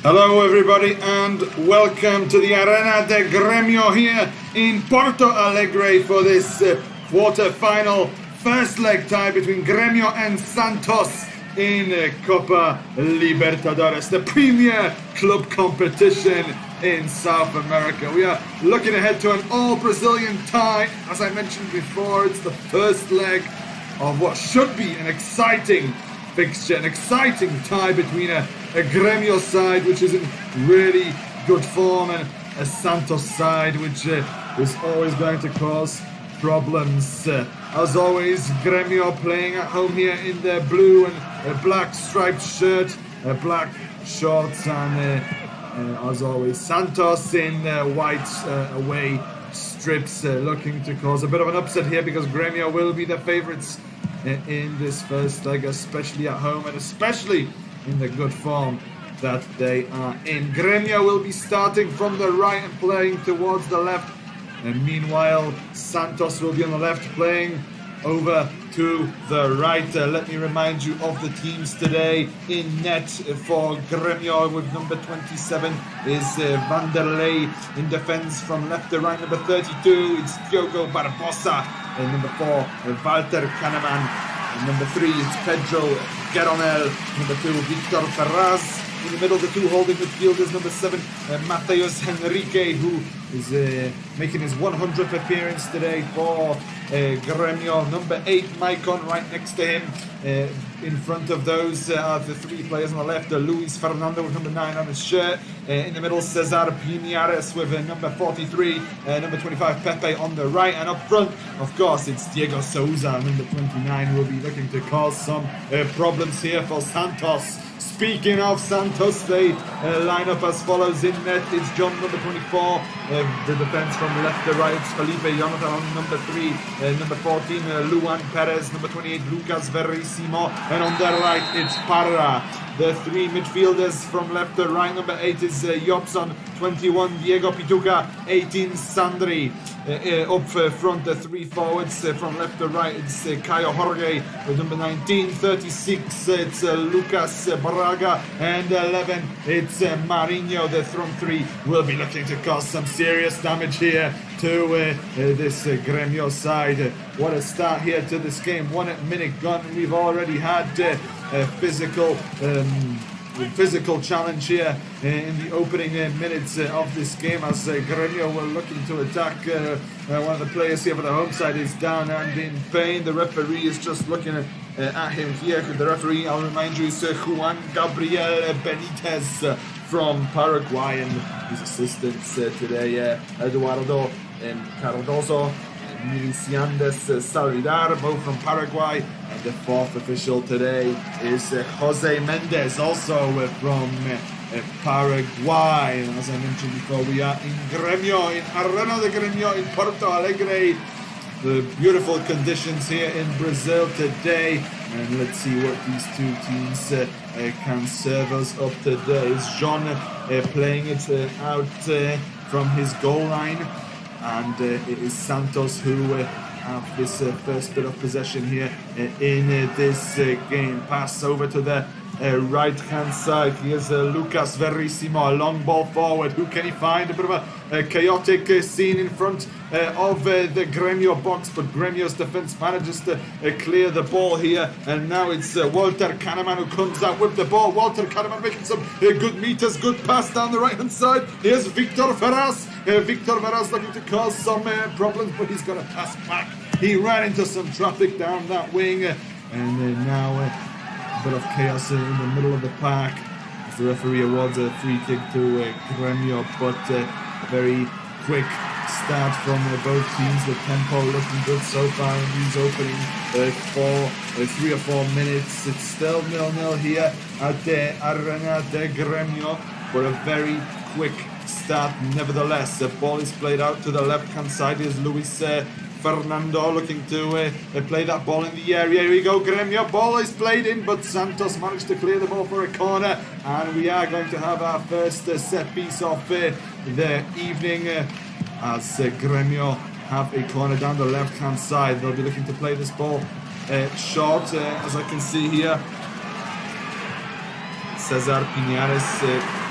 Hello everybody and welcome to the Arena de Gremio here in Porto Alegre for this quarter-final first leg tie between Gremio and Santos in Copa Libertadores, the premier club competition in South America. We are looking ahead to an all-Brazilian tie. As I mentioned before, it's the first leg of what should be an exciting fixture, an exciting tie between a Gremio side which is in really good form and a Santos side which is always going to cause problems. As always, Gremio playing at home here in their blue and black striped shirt, black shorts, and as always Santos in white away strips, looking to cause a bit of an upset here because Gremio will be the favourites in this first leg, especially at home and especially in the good form that they are in. Gremio will be starting from the right and playing towards the left, and meanwhile Santos will be on the left playing over to the right. Let me remind you of the teams today. In net for Gremio with number 27 is Vanderlei. In defense from left to right, number 32 it's Diogo Barbosa, and number 4 Walter Kahneman, and number 3 it's Pedro Geronel, number 2 Victor Ferraz. In the middle, the two holding midfielders, number 7 Mateus Henrique, who is making his 100th appearance today for Gremio. Number 8 Maicon right next to him. In front of those are the 3 players on the left, Luis Fernando with number 9 on his shirt. In the middle, Cesar Pinares with number 43, number 25 Pepe on the right, and up front, of course, it's Diego Souza, number 29, who will be looking to cause some problems here for Santos. Speaking of Santos, they line up as follows. In net, it's John, number 24. The defense from left to right, it's Felipe Jonathan on number 3. Number 14, Luan Perez. Number 28, Lucas Verissimo. And on the right, it's Parra. The 3 midfielders from left to right. Number 8 is Jobson. 21, Diego Pituca. 18, Sandri. Up front, the 3 forwards from left to right, it's Caio Jorge. With number 19, 36, it's Lucas Braga. And 11, it's Marinho. The front 3 will be looking to cause some serious damage here to this Gremio side. What a start here to this game. 1 minute gone. We've already had a physical challenge here in the opening minutes of this game as Gremio were looking to attack. One of the players here for the home side is down and in pain. The referee is just looking at him here. The referee, I'll remind you, is Juan Gabriel Benitez from Paraguay, and his assistants today, Eduardo Cardoso, Miliciandes Salvidar, both from Paraguay, and the 4th official today is Jose Mendez, also from Paraguay. And as I mentioned before, we are in Gremio, in Arena de Gremio in Porto Alegre. The beautiful conditions here in Brazil today, and let's see what these two teams can serve us up today. Is John playing it out from his goal line, and it is Santos who have this first bit of possession here in this game. Pass over to the right hand side. Here's Lucas Verissimo, a long ball forward. Who can he find? A bit of a chaotic scene in front of the Gremio box, but Gremio's defense manages to clear the ball here, and now it's Walter Kahneman who comes out with the ball. Walter Kahneman making some good meters, good pass down the right hand side. Here's Victor Ferraz. Victor Ferraz looking to cause some problems, but he's going to pass back. He ran into some traffic down that wing, and now a bit of chaos in the middle of the park as the referee awards a free kick to Gremio, but a very quick start from both teams. The tempo looking good so far in these opening 3 or 4 minutes. It's still 0-0 here at the Arena de Gremio, but a very quick start nevertheless. The ball is played out to the left hand side. Here's Luis Fernando looking to play that ball in the area. Here we go, Gremio. Ball is played in, but Santos managed to clear the ball for a corner, and we are going to have our first set piece of the evening as Gremio have a corner down the left hand side. They'll be looking to play this ball short, as I can see here. Cesar Pinares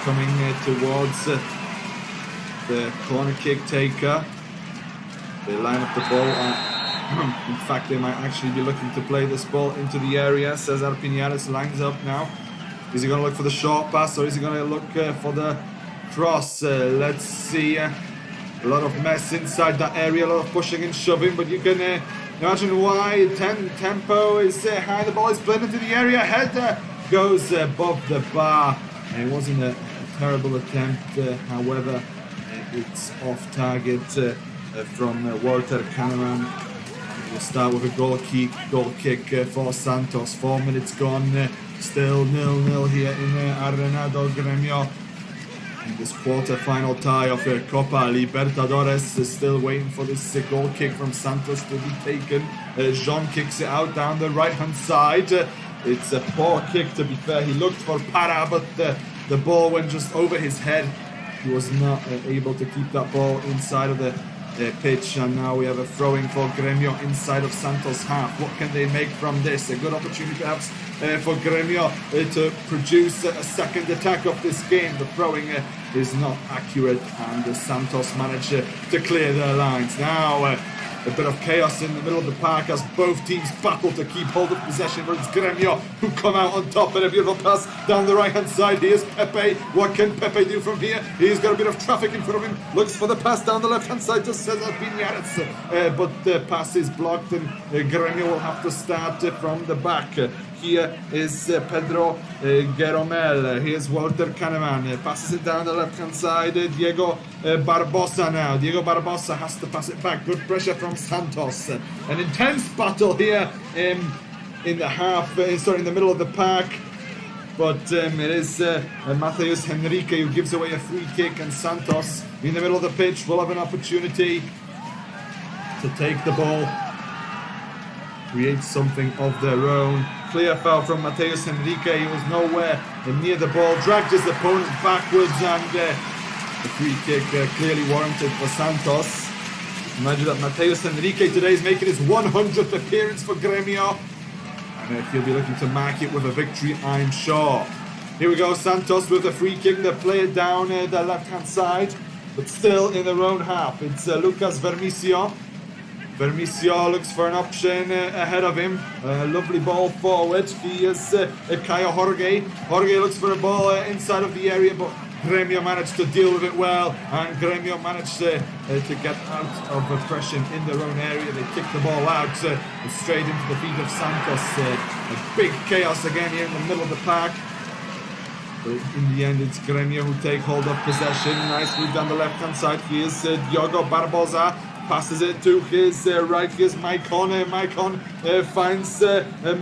coming towards the corner kick taker. They line up the ball. In fact, they might actually be looking to play this ball into the area. Cesar Piñares lines up now. Is he going to look for the short pass, or is he going to look for the cross? Let's see. A lot of mess inside that area, a lot of pushing and shoving, but you can imagine why. Tempo is high, the ball is played into the area. Header goes above the bar. It wasn't a terrible attempt, however, it's off target from Walter Kahneman. We'll start with a goal kick for Santos. 4 minutes gone, still 0-0 here in Arenado Gremio. In this quarter-final tie of Copa Libertadores, is still waiting for this goal kick from Santos to be taken. Jean kicks it out down the right-hand side. It's a poor kick, to be fair. He looked for Para, but the ball went just over his head. He was not able to keep that ball inside of the pitch, and now we have a throwing for Gremio inside of Santos half. What can they make from this? A good opportunity perhaps for Gremio to produce a second attack of this game. The throwing is not accurate, and Santos managed to clear their lines. Now a bit of chaos in the middle of the park as both teams battle to keep hold of possession, but it's Gremio who come out on top, and a beautiful pass down the right hand side. Here's Pepe. What can Pepe do from here? He's got a bit of traffic in front of him, looks for the pass down the left hand side to Cesar Piñares, but the pass is blocked, and Gremio will have to start from the back. Here is Pedro Gueromel. Here's Walter Kahneman. Passes it down the left-hand side. Diego Barbosa now. Diego Barbosa has to pass it back. Good pressure from Santos. An intense battle here in the middle of the park. But it is Mateus Henrique who gives away a free kick, and Santos in the middle of the pitch will have an opportunity to take the ball, create something of their own. Clear foul from Mateus Henrique. He was nowhere near the ball, dragged his opponent backwards, and the free kick clearly warranted for Santos. Imagine that Mateus Henrique today is making his 100th appearance for Gremio, and he'll be looking to mark it with a victory, I'm sure. Here we go, Santos with a free kick. They play it down the left-hand side, but still in their own half. It's Lucas Vermicio. Vermicio looks for an option ahead of him. Lovely ball forward. He is Caio Jorge. Jorge looks for a ball inside of the area, but Gremio managed to deal with it well, and Gremio managed to get out of oppression in their own area. They kick the ball out straight into the feet of Santos. A big chaos again here in the middle of the park. But in the end, it's Gremio who take hold of possession. Nice move down the left-hand side. Here's Diogo Barbosa. Passes it to his right. Here's Maicon. Maicon finds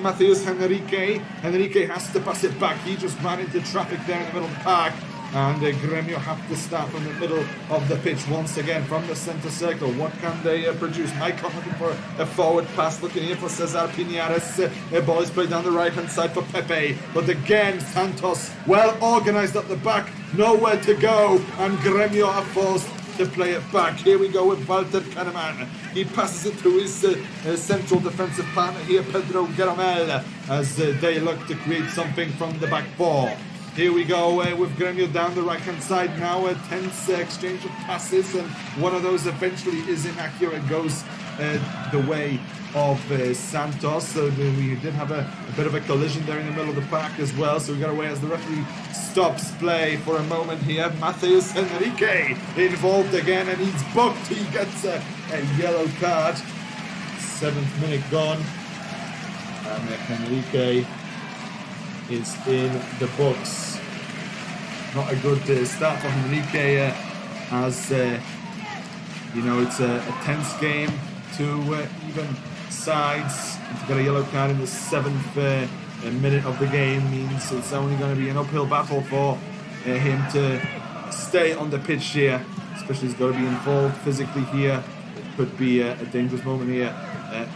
Mateus Henrique. Henrique has to pass it back. He just ran into traffic there in the middle of the park. And Gremio have to start from the middle of the pitch once again from the centre circle. What can they produce? Maicon looking for a forward pass, looking here for Cesar Piñares. The ball is played down the right hand side for Pepe. But again, Santos well organised at the back. Nowhere to go. And Gremio are forced to play it back. Here we go with Walter Kahneman. He passes it to his central defensive partner here, Pedro Gueromel, as they look to create something from the back four. Here we go with Gremio down the right-hand side now. A tense exchange of passes, and one of those eventually is inaccurate, goes the way of Santos. So we did have a bit of a collision there in the middle of the park as well. So we got away as the referee stops play for a moment here. Mateus Henrique involved again, and he's booked. He gets a yellow card. 7th minute gone, and Henrique is in the books. Not a good start for Henrique, as you know, it's a tense game. Two even sides. And to get a yellow card in the 7th minute of the game means it's only going to be an uphill battle for him to stay on the pitch here. Especially he's got to be involved physically here. It could be a dangerous moment here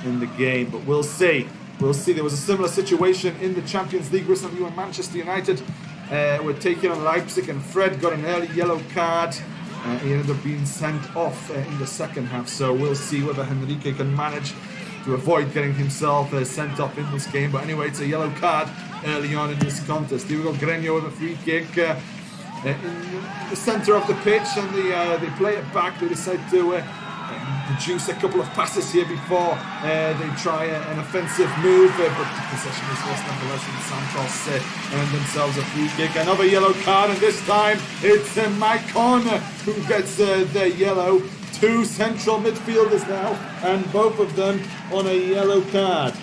in the game, but we'll see. We'll see. There was a similar situation in the Champions League recently when Manchester United were taking on Leipzig, and Fred got an early yellow card. He ended up being sent off in the second half. So we'll see whether Henrique can manage to avoid getting himself sent off in this game. But anyway, it's a yellow card early on in this contest. Here we go, Gremio with a free kick. in the centre of the pitch, and they play it back. They decide to produce a couple of passes here before they try an offensive move, but the possession is lost nonetheless, and Santos earn themselves a free kick. Another yellow card, and this time it's Maicon who gets their yellow. Two central midfielders now, and both of them on a yellow card.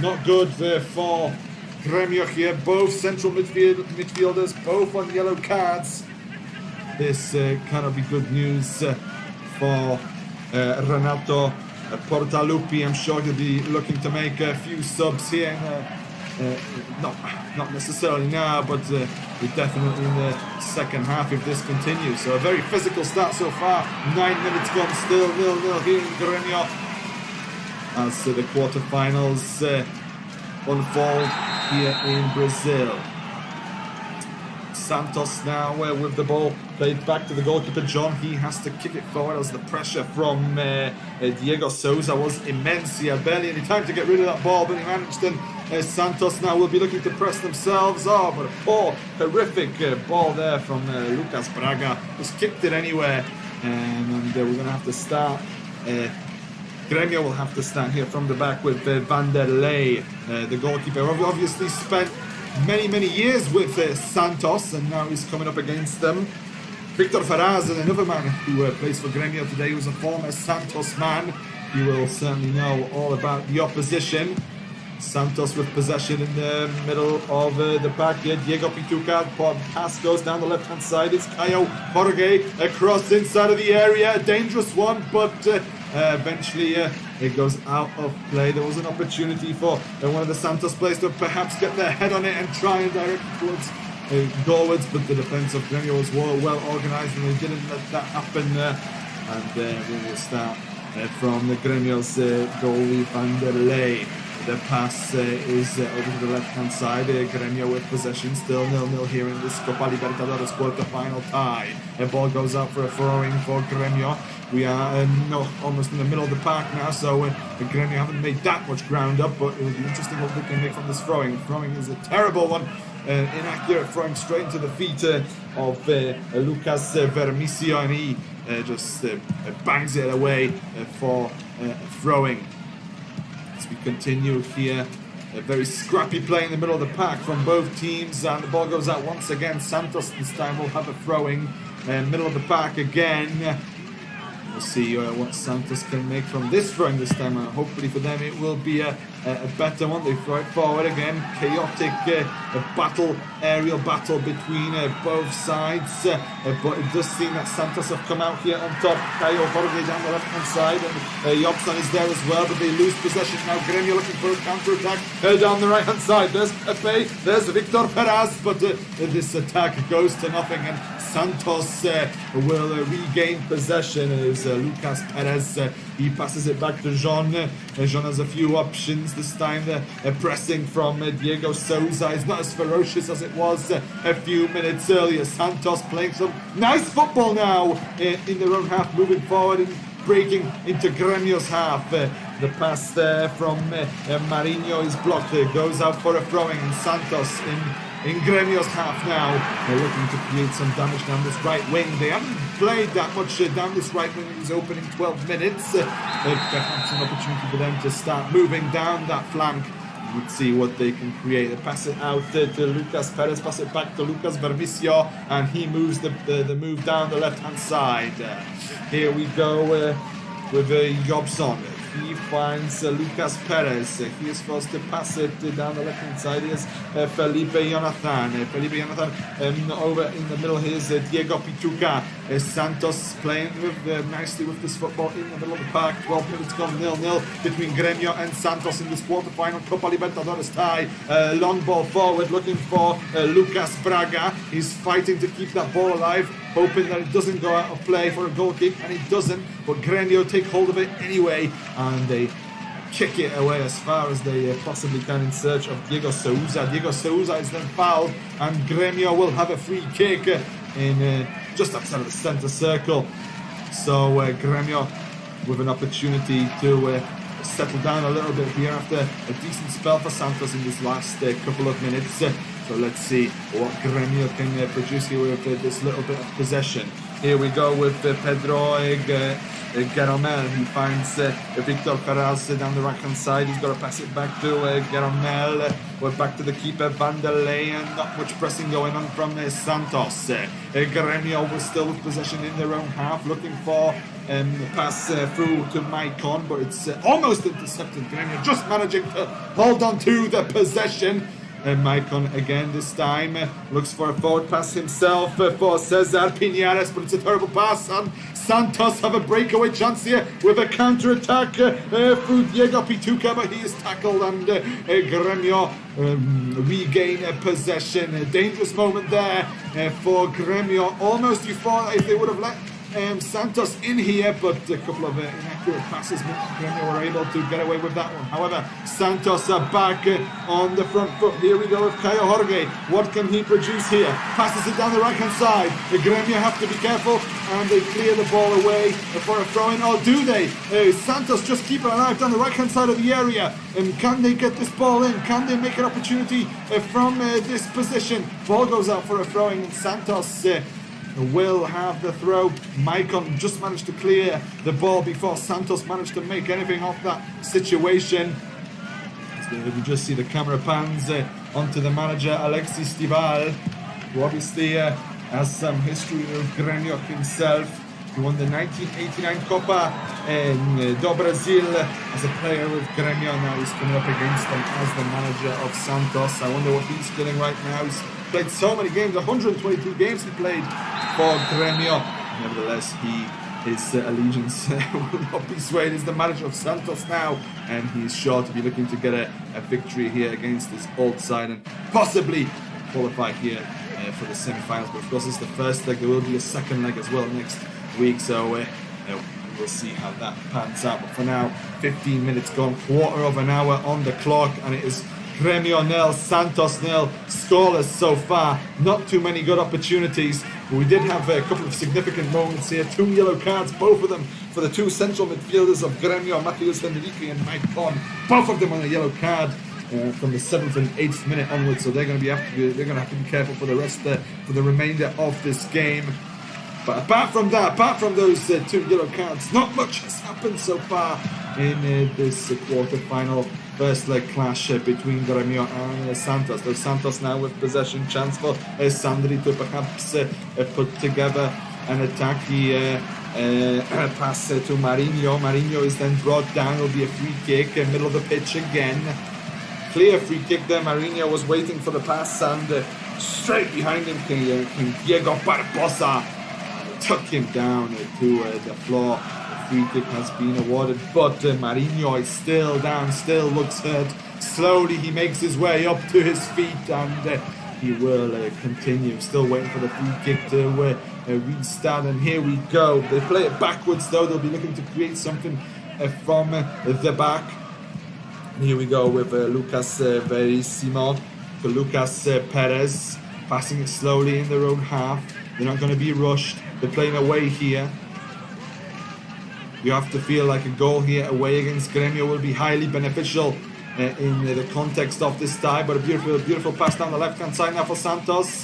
Not good for Gremio here. Both central midfielders, both on yellow cards. This cannot be good news for Renato Portaluppi. I'm sure he'll be looking to make a few subs here. Not necessarily now, but definitely in the second half if this continues. So a very physical start so far. 9 minutes gone, still 0-0 here in Gremio as the quarterfinals unfold here in Brazil. Santos now with the ball played back to the goalkeeper John. He has to kick it forward as the pressure from Diego Souza was immense. He had barely any time to get rid of that ball, but he managed, and Santos now will be looking to press themselves. Oh, but a poor, horrific ball there from Lucas Braga. Just kicked it anywhere, and we're going to have to start. Gremio will have to start here from the back with Vanderlei, the goalkeeper. Obviously spent many years with Santos, and now he's coming up against them. Victor Ferraz, another man who plays for Gremio today, who's a former Santos man. He will certainly know all about the opposition. Santos with possession in the middle of the pack here. Diego Pituca, pass goes down the left-hand side. It's Caio Jorge across inside of the area. A dangerous one, but eventually it goes out of play. There was an opportunity for one of the Santos players to perhaps get their head on it and try and direct it towards goalwards, but the defense of Gremio was well organised, and they didn't let that happen. And we will start from the Gremio's goalie Vanderlei. The pass is over to the left-hand side. Gremio with possession, still 0-0 here in this Copa Libertadores quarter-final tie. The ball goes out for a throwing for Gremio. We are almost in the middle of the park now, so Gremio haven't made that much ground up, but it will be interesting what they can make from this throwing. Throwing is a terrible one. Inaccurate throwing straight into the feet of Lucas Vermicio, and he just bangs it away for throwing. As we continue here, a very scrappy play in the middle of the pack from both teams, and the ball goes out once again. Santos this time will have a throwing, middle of the pack again. We'll see what Santos can make from this throwing this time. Hopefully for them it will be a better one. They throw it forward again. Chaotic aerial battle between both sides. But it does seem that Santos have come out here on top. Caio Jorge down the left-hand side, and Jobson is there as well, but they lose possession now. Gremio looking for a counter-attack down the right-hand side. There's Pepe, there's Victor Ferraz, but this attack goes to nothing, and Santos will regain possession as Lucas Perez, he passes it back to Jean. Jean has a few options this time. Pressing from Diego Souza is not as ferocious as it was a few minutes earlier. Santos playing some nice football now in their own half, moving forward and breaking into Gremio's half. The pass there from Marinho is blocked. It goes out for a throwing, and Santos in Gremio's half now. They're looking to create some damage down this right wing. They haven't played that much down this right wing in these opening 12 minutes. Perhaps an opportunity for them to start moving down that flank. Let's see what they can create. They pass it out to Lucas Perez, pass it back to Lucas Vermicio, and he moves the move down the left-hand side. Here we go with Jobson. He finds Lucas Perez. He is forced to pass it down the left-hand side. Here's Felipe Jonathan. Felipe Jonathan over in the middle. Here's Diego Pituca. Santos playing nicely with this football in the middle of the park. 12 minutes gone, 0-0 between Gremio and Santos in this quarter-final Copa Libertadores tie. Long ball forward, looking for Lucas Braga. He's fighting to keep that ball alive, hoping that it doesn't go out of play for a goal kick, and it doesn't, but Gremio take hold of it anyway, and they kick it away as far as they possibly can in search of Diego Souza. Diego Souza is then fouled, and Gremio will have a free kick in just outside of the centre circle. So Gremio with an opportunity to settle down a little bit here after a decent spell for Santos in this last couple of minutes. So let's see what Gremio can produce here with this little bit of possession. Here we go with Pedro Garomel. He finds Victor Ferraz down the right-hand side. He's got to pass it back to Garomel. We're back to the keeper, Vanderlei, and not much pressing going on from Santos. Gremio was still with possession in their own half, looking for a pass through to Maicon, but it's almost intercepted. Gremio just managing to hold on to the possession. Maicon again this time looks for a forward pass himself for Cesar Pinares, but it's a terrible pass, and Santos have a breakaway chance here with a counter-attack through Diego Pituca, but he is tackled, and Gremio regain possession. A dangerous moment there for Gremio. Almost you thought if they would have let Santos in here, but a couple of inaccurate passes meant Gremio were able to get away with that one. However, Santos are back on the front foot. Here we go with Caio Jorge. What can he produce here? Passes it down the right-hand side. The Gremio have to be careful, and they clear the ball away for a throw-in. Or do they? Santos just keep an eye down the right-hand side of the area. And can they get this ball in? Can they make an opportunity from this position? Ball goes out for a throw-in, and Santos will have the throw. Maicon just managed to clear the ball before Santos managed to make anything off that situation. We just see the camera pans onto the manager, Alexis Stival, who obviously has some history with Gremio himself. He won the 1989 Copa do Brasil as a player with Gremio. Now he's coming up against them as the manager of Santos. I wonder what he's feeling right now. He's played so many games, 122 games he played for Gremio. Nevertheless, his allegiance will not be swayed. He's the manager of Santos now, and he's sure to be looking to get a victory here against this old side and possibly qualify here for the semi-finals. But of course, it's the first leg. There will be a second leg as well next week, so we'll see how that pans out. But for now, 15 minutes gone, quarter of an hour on the clock, and it is Gremio nil, Santos nil, scoreless so far. Not too many good opportunities, but we did have a couple of significant moments here. 2 yellow cards, both of them for the 2 central midfielders of Gremio, Matheus Henrique and Maicon. Both of them on a yellow card from the 7th and 8th minute onwards, so they're going to have to be careful for the rest for the remainder of this game. But apart from those 2 yellow cards, not much has happened so far in this quarter-final first leg clash between Gremio and Santos. Though Santos now with possession, chance for Sandri to perhaps put together an attack. He pass to Marinho. Marinho is then brought down. It'll be a free kick in the middle of the pitch again. Clear free kick there. Marinho was waiting for the pass, and straight behind him came Diego Barbosa. Took him down to the floor. Free kick has been awarded, but Marinho is still down, still looks hurt. Slowly he makes his way up to his feet, and he will continue. Still waiting for the free kick to restart, and here we go. They play it backwards though. They'll be looking to create something from the back. Here we go with Lucas Verissimo to Lucas Perez, passing it slowly in their own half. They're not going to be rushed. They're playing away here. You have to feel like a goal here away against Gremio will be highly beneficial in the context of this tie. But a beautiful pass down the left-hand side now for Santos.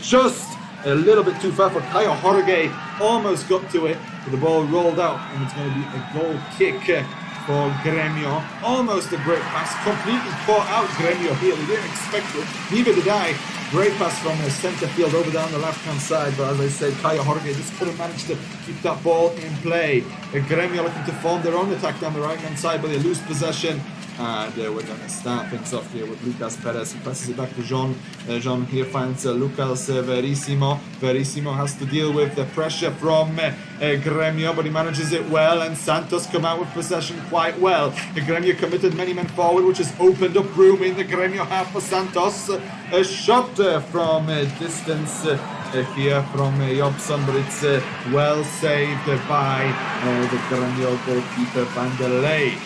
Just a little bit too far for Caio Jorge. Almost got to it, but the ball rolled out, and it's going to be a goal kick for Gremio. Almost a great pass. Completely caught out Gremio here. They didn't expect it. Neither did I. Great pass from the centre field over down the left-hand side, but as I said, Caio Jorge just couldn't manage to keep that ball in play. Gremio looking to form their own attack down the right-hand side, but they lose possession. And we're going to start things off here with Lucas Perez. He passes it back to Jean. Jean here finds Lucas Verissimo. Verissimo has to deal with the pressure from Gremio, but he manages it well, and Santos come out with possession quite well. Gremio committed many men forward, which has opened up room in the Gremio half for Santos. A shot from distance here from Jobson, but it's well saved by the Gremio goalkeeper Vanderlei.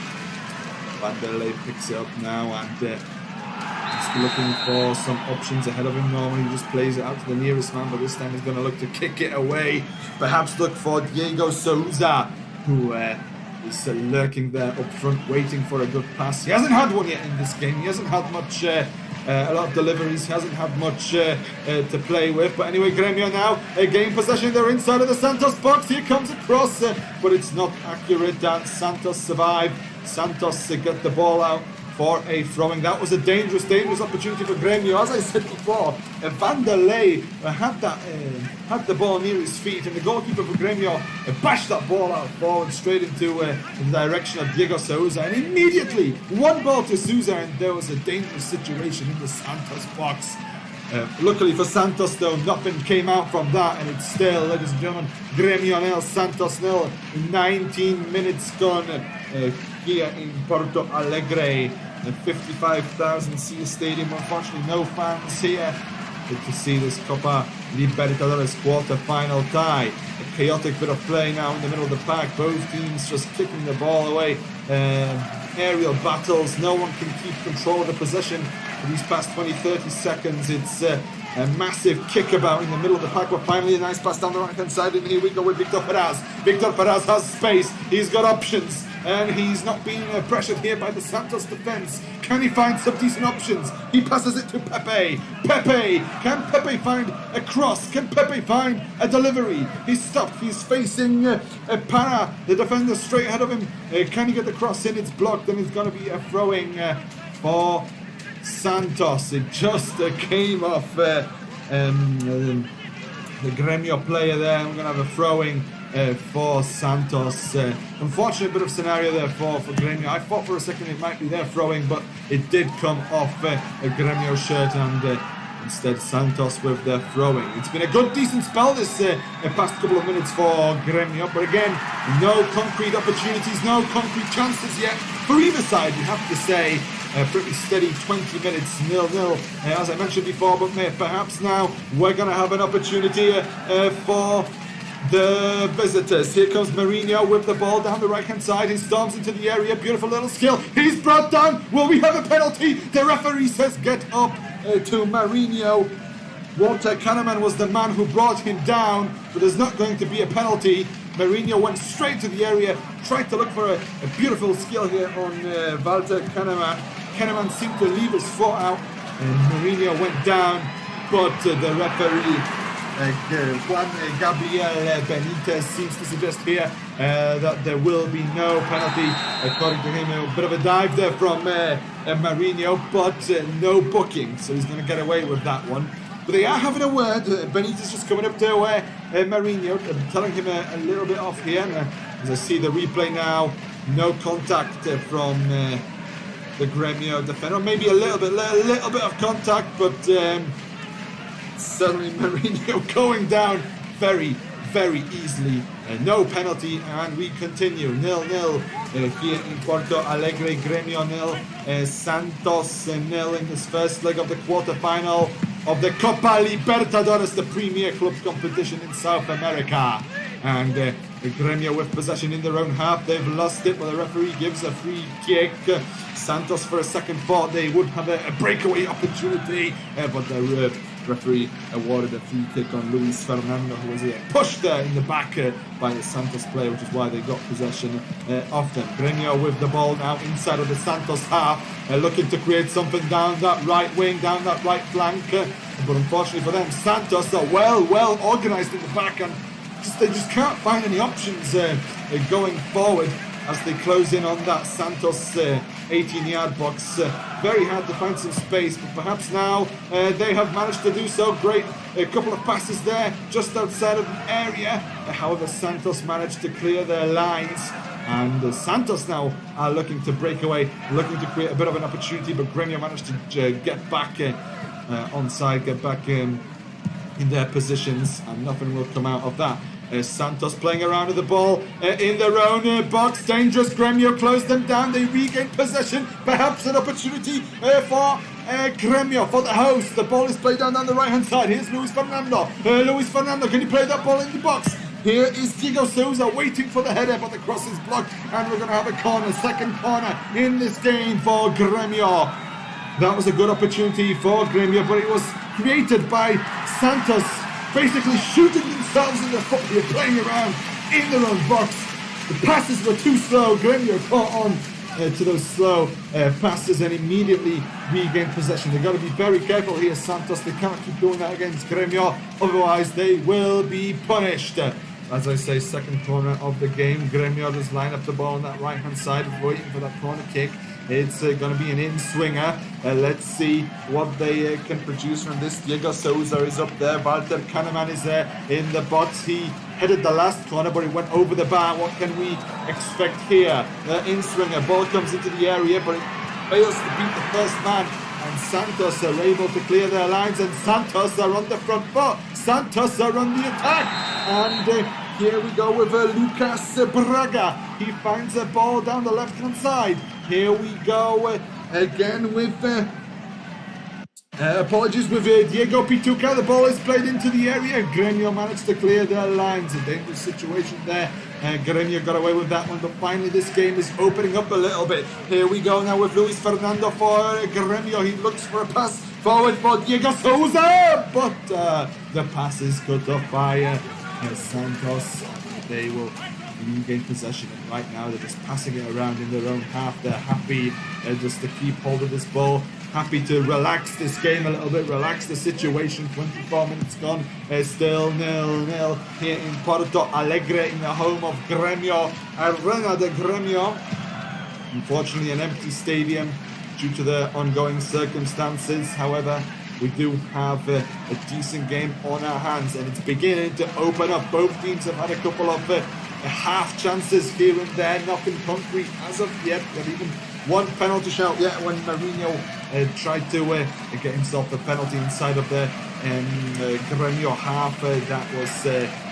Vanderlei picks it up now, and just looking for some options ahead of him. Normally he just plays it out to the nearest man, but this time he's going to look to kick it away. Perhaps look for Diego Souza, who is lurking there up front, waiting for a good pass. He hasn't had one yet in this game. He hasn't had much, a lot of deliveries. He hasn't had much to play with. But anyway, Gremio now gain possession. They're inside of the Santos box. Here comes a cross, but it's not accurate. And Santos survive. Santos get the ball out for a throwing. That was a dangerous opportunity for Gremio. As I said before, Vanderlei had the ball near his feet, and the goalkeeper for Gremio bashed that ball out forward straight into the direction of Diego Souza, and immediately one ball to Souza, and there was a dangerous situation in the Santos box. Luckily for Santos, though, nothing came out from that, and it's still, ladies and gentlemen, Gremio nil, Santos nil. 19 minutes gone here in Porto Alegre. 55,000 seat stadium. Unfortunately, no fans here. Good to see this Copa Libertadores quarter-final tie. A chaotic bit of play now in the middle of the pack. Both teams just kicking the ball away. Aerial battles. No one can keep control of the possession for these past 20-30 seconds. It's a massive kickabout in the middle of the pack, but finally a nice pass down the right-hand side, and here we go with Victor Ferraz. Victor Ferraz has space. He's got options, and he's not being pressured here by the Santos defense. Can he find some decent options? He passes it to Pepe. Can Pepe find a cross? Can Pepe find a delivery? He's stopped. He's facing Para, the defender, straight ahead of him. Can he get the cross in? It's blocked, and it's going to be a throwing for Santos. It just came off the Gremio player there. We're going to have a throwing for Santos. Unfortunate bit of scenario there for Gremio. I thought for a second it might be their throwing, but it did come off a Gremio shirt, and instead Santos with their throwing. It's been a good, decent spell this past couple of minutes for Gremio, but again, no concrete opportunities, no concrete chances yet for either side, you have to say. Pretty steady 20 minutes, 0-0, as I mentioned before, but perhaps now we're going to have an opportunity for the visitors. Here comes Mourinho with the ball down the right-hand side. He storms into the area. Beautiful little skill. He's brought down. Will we have a penalty? The referee says get up to Mourinho. Walter Kahneman was the man who brought him down, but there's not going to be a penalty. Mourinho went straight to the area, tried to look for a beautiful skill here on Walter Kahneman. Kahneman seemed to leave his foot out, and Mourinho went down, but the referee, Juan Gabriel Benitez, seems to suggest here that there will be no penalty. According to him, a bit of a dive there from Mourinho, but no booking, so he's going to get away with that one. But they are having a word. Benitez just coming up to Mourinho, telling him a little bit off here. As I see the replay now, no contact from the Gremio defender. Maybe a little bit of contact, but certainly Mourinho going down very, very easily. No penalty, and we continue 0-0 here in Porto Alegre. Gremio 0, Santos 0 in this first leg of the quarterfinal of the Copa Libertadores, the premier club competition in South America. And the Gremio with possession in their own half. They've lost it, but the referee gives a free kick. Santos for a second thought they would have a breakaway opportunity, but the referee awarded a free kick on Luis Fernando, who was pushed in the back by the Santos player, which is why they got possession of them. Gremio with the ball now inside of the Santos half, looking to create something down that right wing, down that right flank, but unfortunately for them, Santos are well organised in the back, and they just can't find any options going forward as they close in on that Santos 18-yard box. Very hard to find some space, but perhaps now they have managed to do so. Great, a couple of passes there just outside of the area. However, Santos managed to clear their lines, and Santos now are looking to break away, looking to create a bit of an opportunity, but Gremio managed to get back onside, get back in their positions, and nothing will come out of that. Santos playing around with the ball in their own box. Dangerous. Gremio closed them down. They regain possession. Perhaps an opportunity for Gremio, for the host. The ball is played down the right hand side. Here's Luis Fernando. Luis Fernando, can he play that ball in the box? Here is Diego Souza waiting for the header, but the cross is blocked, and we're going to have a corner, second corner in this game for Gremio. That was a good opportunity for Gremio, but it was created by Santos basically shooting themselves in the foot here, playing around in their own box. The passes were too slow. Gremio caught on to those slow passes and immediately regained possession. They've got to be very careful here, Santos. They cannot keep doing that against Gremio, otherwise they will be punished. As I say, second corner of the game. Gremio just line up the ball on that right-hand side, waiting for that corner kick. It's going to be an in-swinger. Let's see what they can produce from this. Diego Souza is up there. Walter Kahneman is there in the box. He headed the last corner, but it went over the bar. What can we expect here? In-swinger. Ball comes into the area, but it fails to beat the first man. And Santos are able to clear their lines, and Santos are on the front foot. Santos are on the attack. And here we go with Lucas Braga. He finds a ball down the left-hand side. Here we go again with apologies with Diego Pituca. The ball is played into the area. Gremio managed to clear their lines. A dangerous situation there. Gremio got away with that one, but finally this game is opening up a little bit. Here we go now with Luis Fernando for Gremio. He looks for a pass forward for Diego Souza, but the pass is cut off by Santos. They will regain possession, and right now they're just passing it around in their own half. They're happy just to keep hold of this ball, happy to relax this game a little bit, relax the situation. 24 minutes gone, still 0-0 here in Porto Alegre, in the home of Gremio, Arena de Gremio. Unfortunately an empty stadium due to the ongoing circumstances. However, we do have a decent game on our hands, and it's beginning to open up. Both teams have had a couple of half chances here and there, nothing concrete as of yet. Not even one penalty shout yet when Mourinho tried to get himself a penalty inside of the Gremio half. That was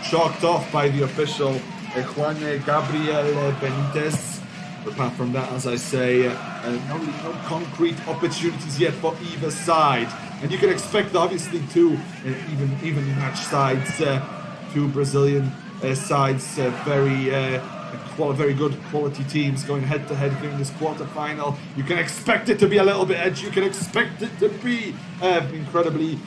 chalked off by the official Juan Gabriel Benitez. Apart from that, as I say, no concrete opportunities yet for either side. And you can expect, obviously, two even match sides, two Brazilian sides, very good quality teams going head to head here in this quarterfinal. You can expect it to be a little bit edgy. You can expect it to be incredibly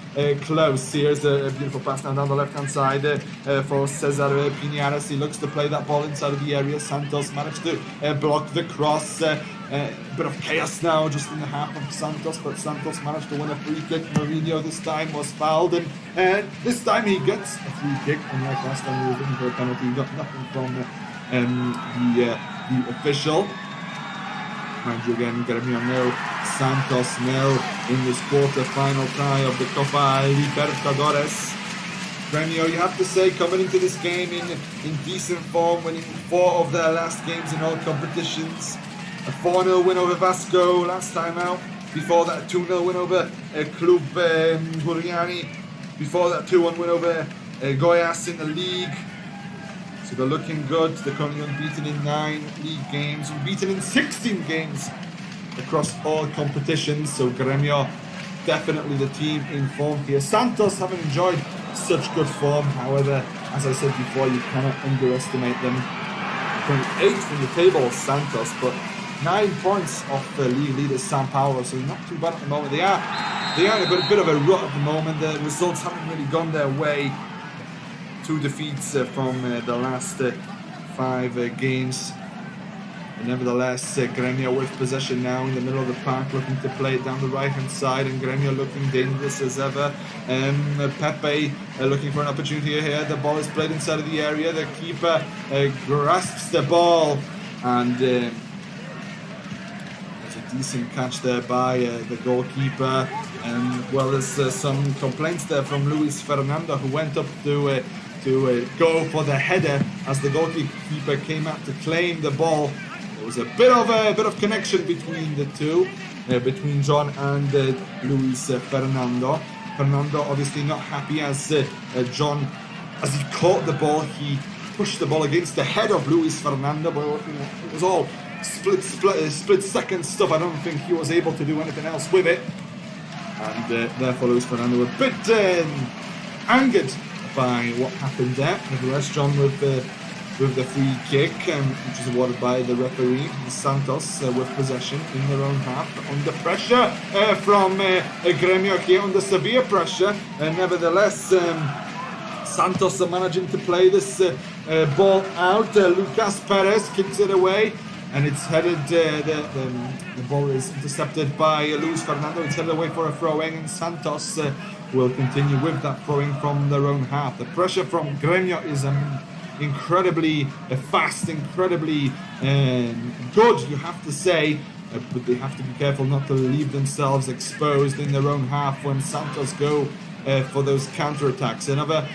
close. Here's a beautiful pass now down the left hand side for Cesar Piñares. He looks to play that ball inside of the area. Santos managed to block the cross. Bit of chaos now just in the half of Santos, but Santos managed to win a free kick. Mourinho this time was fouled, and this time he gets a free kick, unlike last time he was looking for a penalty. He got nothing from the official. Mind you, again, Gremio 0, Santos 0 in this quarter-final tie of the Copa Libertadores. Gremio, you have to say, coming into this game in decent form, winning 4 of their last games in all competitions. A 4-0 win over Vasco last time out. Before that, a 2-0 win over Club Buriani. Before that, 2-1 win over Goiás in the league. So they're looking good. They're currently unbeaten in 9 league games, unbeaten in 16 games across all competitions. So Gremio, definitely the team in form here. Santos haven't enjoyed such good form. However, as I said before, you cannot underestimate them. Currently 8th in the table, Santos, but 9 points off the league leader São Paulo, so not too bad at the moment. They are in a bit of a rut at the moment. The results haven't really gone their way. 2 defeats from the last 5 games. But nevertheless, Gremio with possession now in the middle of the park, looking to play it down the right-hand side, and Gremio looking dangerous as ever. Pepe looking for an opportunity here. The ball is played inside of the area. The keeper grasps the ball, and there's a decent catch there by the goalkeeper. Well, there's some complaints there from Luis Fernando, who went up to go for the header as the goalkeeper came out to claim the ball. There was a bit of connection between the two, between John and Luis Fernando. Fernando obviously not happy as John, as he caught the ball, he pushed the ball against the head of Luis Fernando, but it was all split second stuff. I don't think he was able to do anything else with it, and therefore Luis Fernando a bit angered by what happened there. Nevertheless, John with the free kick, which is awarded by the referee. Santos with possession in their own half, under pressure from Gremio here, under severe pressure. Nevertheless, Santos are managing to play this ball out. Lucas Perez kicks it away, and it's headed. The ball is intercepted by Luis Fernando. It's headed away for a throw-in, and Santos will continue with that throwing from their own half. The pressure from Gremio is incredibly fast, incredibly good, you have to say. But they have to be careful not to leave themselves exposed in their own half when Santos go for those counter-attacks. Another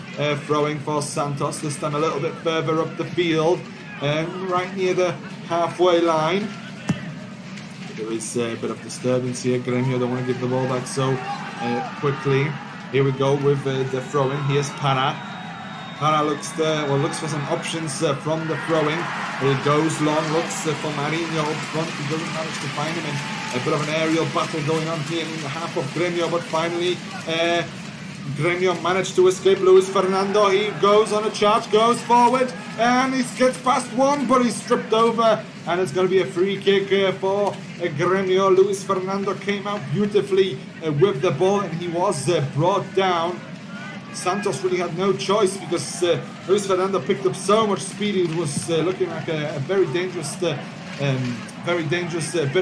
throwing for Santos, this time a little bit further up the field, right near the halfway line. There is a bit of disturbance here. Gremio don't want to give the ball back so quickly. Here we go with the throwing. Here's Para. Para looks for some options from the throwing. It goes long, looks for Marinho up front. He doesn't manage to find him, and a bit of an aerial battle going on here in the half of Gremio, but finally Gremio managed to escape Luis Fernando. He goes on a charge, goes forward, and he gets past one, but he's stripped over, and it's going to be a free kick for Gremio. Luis Fernando came out beautifully with the ball, and he was brought down. Santos really had no choice because Luis Fernando picked up so much speed. It was looking like a very dangerous bit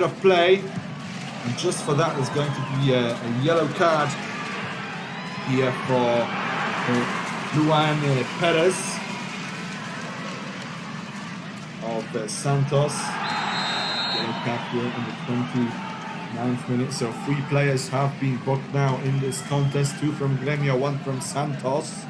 of play. And just for that, there's going to be a yellow card here for Juan Perez of Santos. Yellow card here in the 29th minute. So 3 players have been booked now in this contest. 2 from Gremio, 1 from Santos.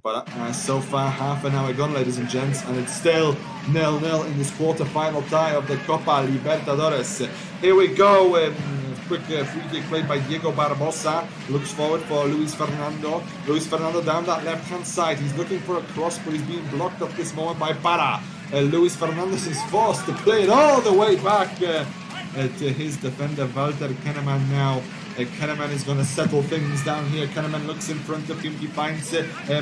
But so far, half an hour gone, ladies and gents, and it's still 0-0 in this quarter-final tie of the Copa Libertadores. Here we go. Quick free kick played by Diego Barbosa. Looks forward for Luis Fernando. Luis Fernando down that left-hand side. He's looking for a cross, but he's being blocked at this moment by Para. Luis Fernandez is forced to play it all the way back to his defender, Walter Kahneman now. Kahneman is going to settle things down here. Kahneman looks in front of him. He finds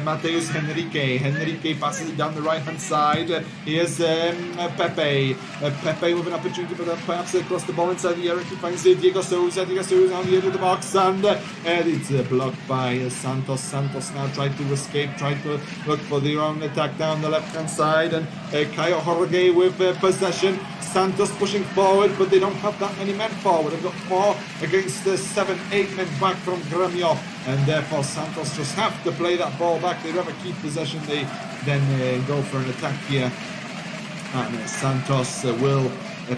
Mateus Henrique. Henrique passes it down the right-hand side. Here's Pepe. Pepe with an opportunity, but perhaps across the ball inside the area. He finds Diego Souza. Diego Souza on the edge of the box, and it's blocked by Santos. Santos now tried to escape, tried to look for their own attack down the left-hand side, and Caio Jorge with possession. Santos pushing forward, but they don't have that many men forward. They've got 4 against the 7-8 men back from Gremio, and therefore Santos just have to play that ball back. They'd rather keep possession, they then go for an attack here. And Santos will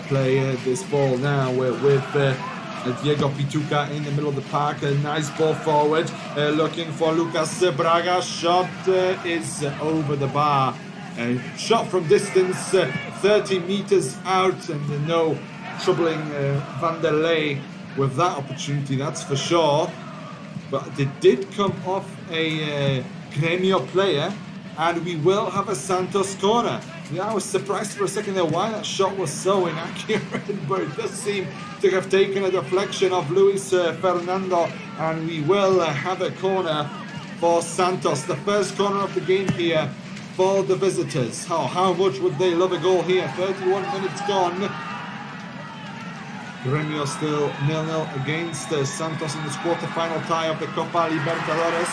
play this ball now with Diego Pituca in the middle of the park. A nice ball forward, looking for Lucas Braga. Shot is over the bar. Shot from distance, 30 meters out, and no troubling Vanderlei with that opportunity, that's for sure. But it did come off a Gremio player, and we will have a Santos corner. Yeah, I was surprised for a second there why that shot was so inaccurate, but it does seem to have taken a deflection of Luis Fernando, and we will have a corner for Santos. The first corner of the game here for the visitors. How much would they love a goal here? 31 minutes gone. Gremio still 0-0 against Santos in this quarter-final tie of the Copa Libertadores.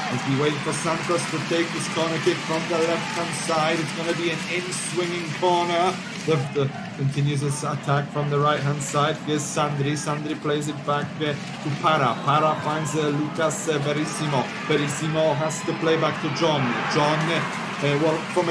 As we wait for Santos to take this corner kick from the left-hand side, it's going to be an in-swinging corner. The continues this attack from the right-hand side. Here's Sandri. Sandri plays it back to Para. Para finds Lucas Verissimo. Verissimo has to play back to John. John, well, from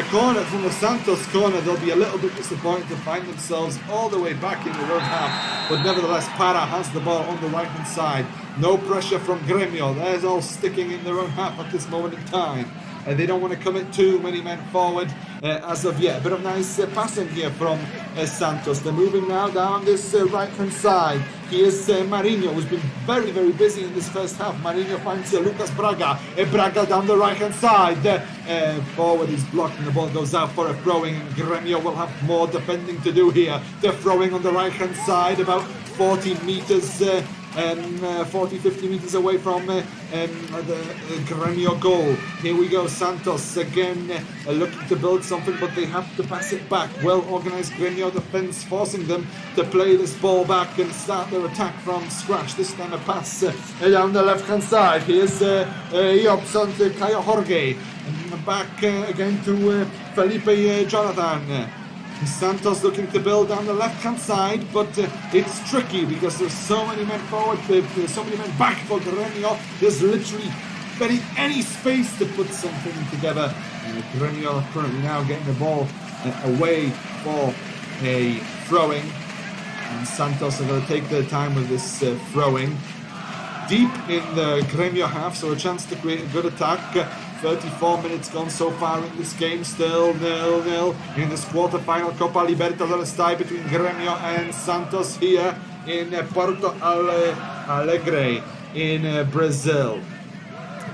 the Santos corner, they'll be a little bit disappointed to find themselves all the way back in the road half. But nevertheless, Para has the ball on the right-hand side. No pressure from Gremio. They're all sticking in their own half at this moment in time. They don't want to commit too many men forward as of yet. A bit of nice passing here from Santos. They're moving now down this right-hand side. Here's Marinho, who's been very, very busy in this first half. Marinho finds Lucas Braga. Braga down the right-hand side. Forward is blocked and the ball goes out for a throwing. Gremio will have more defending to do here. They're throwing on the right-hand side, about 40 meters 40-50 meters away from the Gremio goal. Here we go, Santos again looking to build something, but they have to pass it back. Well organized Gremio defense forcing them to play this ball back and start their attack from scratch. This time a pass down the left hand side. Here's Jobson to Caio Jorge, and back again to Felipe Jonathan. Santos looking to build down the left-hand side, but it's tricky because there's so many men forward, there's so many men back for Gremio. There's literally barely any space to put something together. And Gremio currently now getting the ball away for a throwing. And Santos are going to take their time with this throwing. Deep in the Gremio half, so a chance to create a good attack. 34 minutes gone so far in this game, still 0-0 in this quarter-final Copa Libertadores tie between Gremio and Santos here in Porto Alegre in Brazil.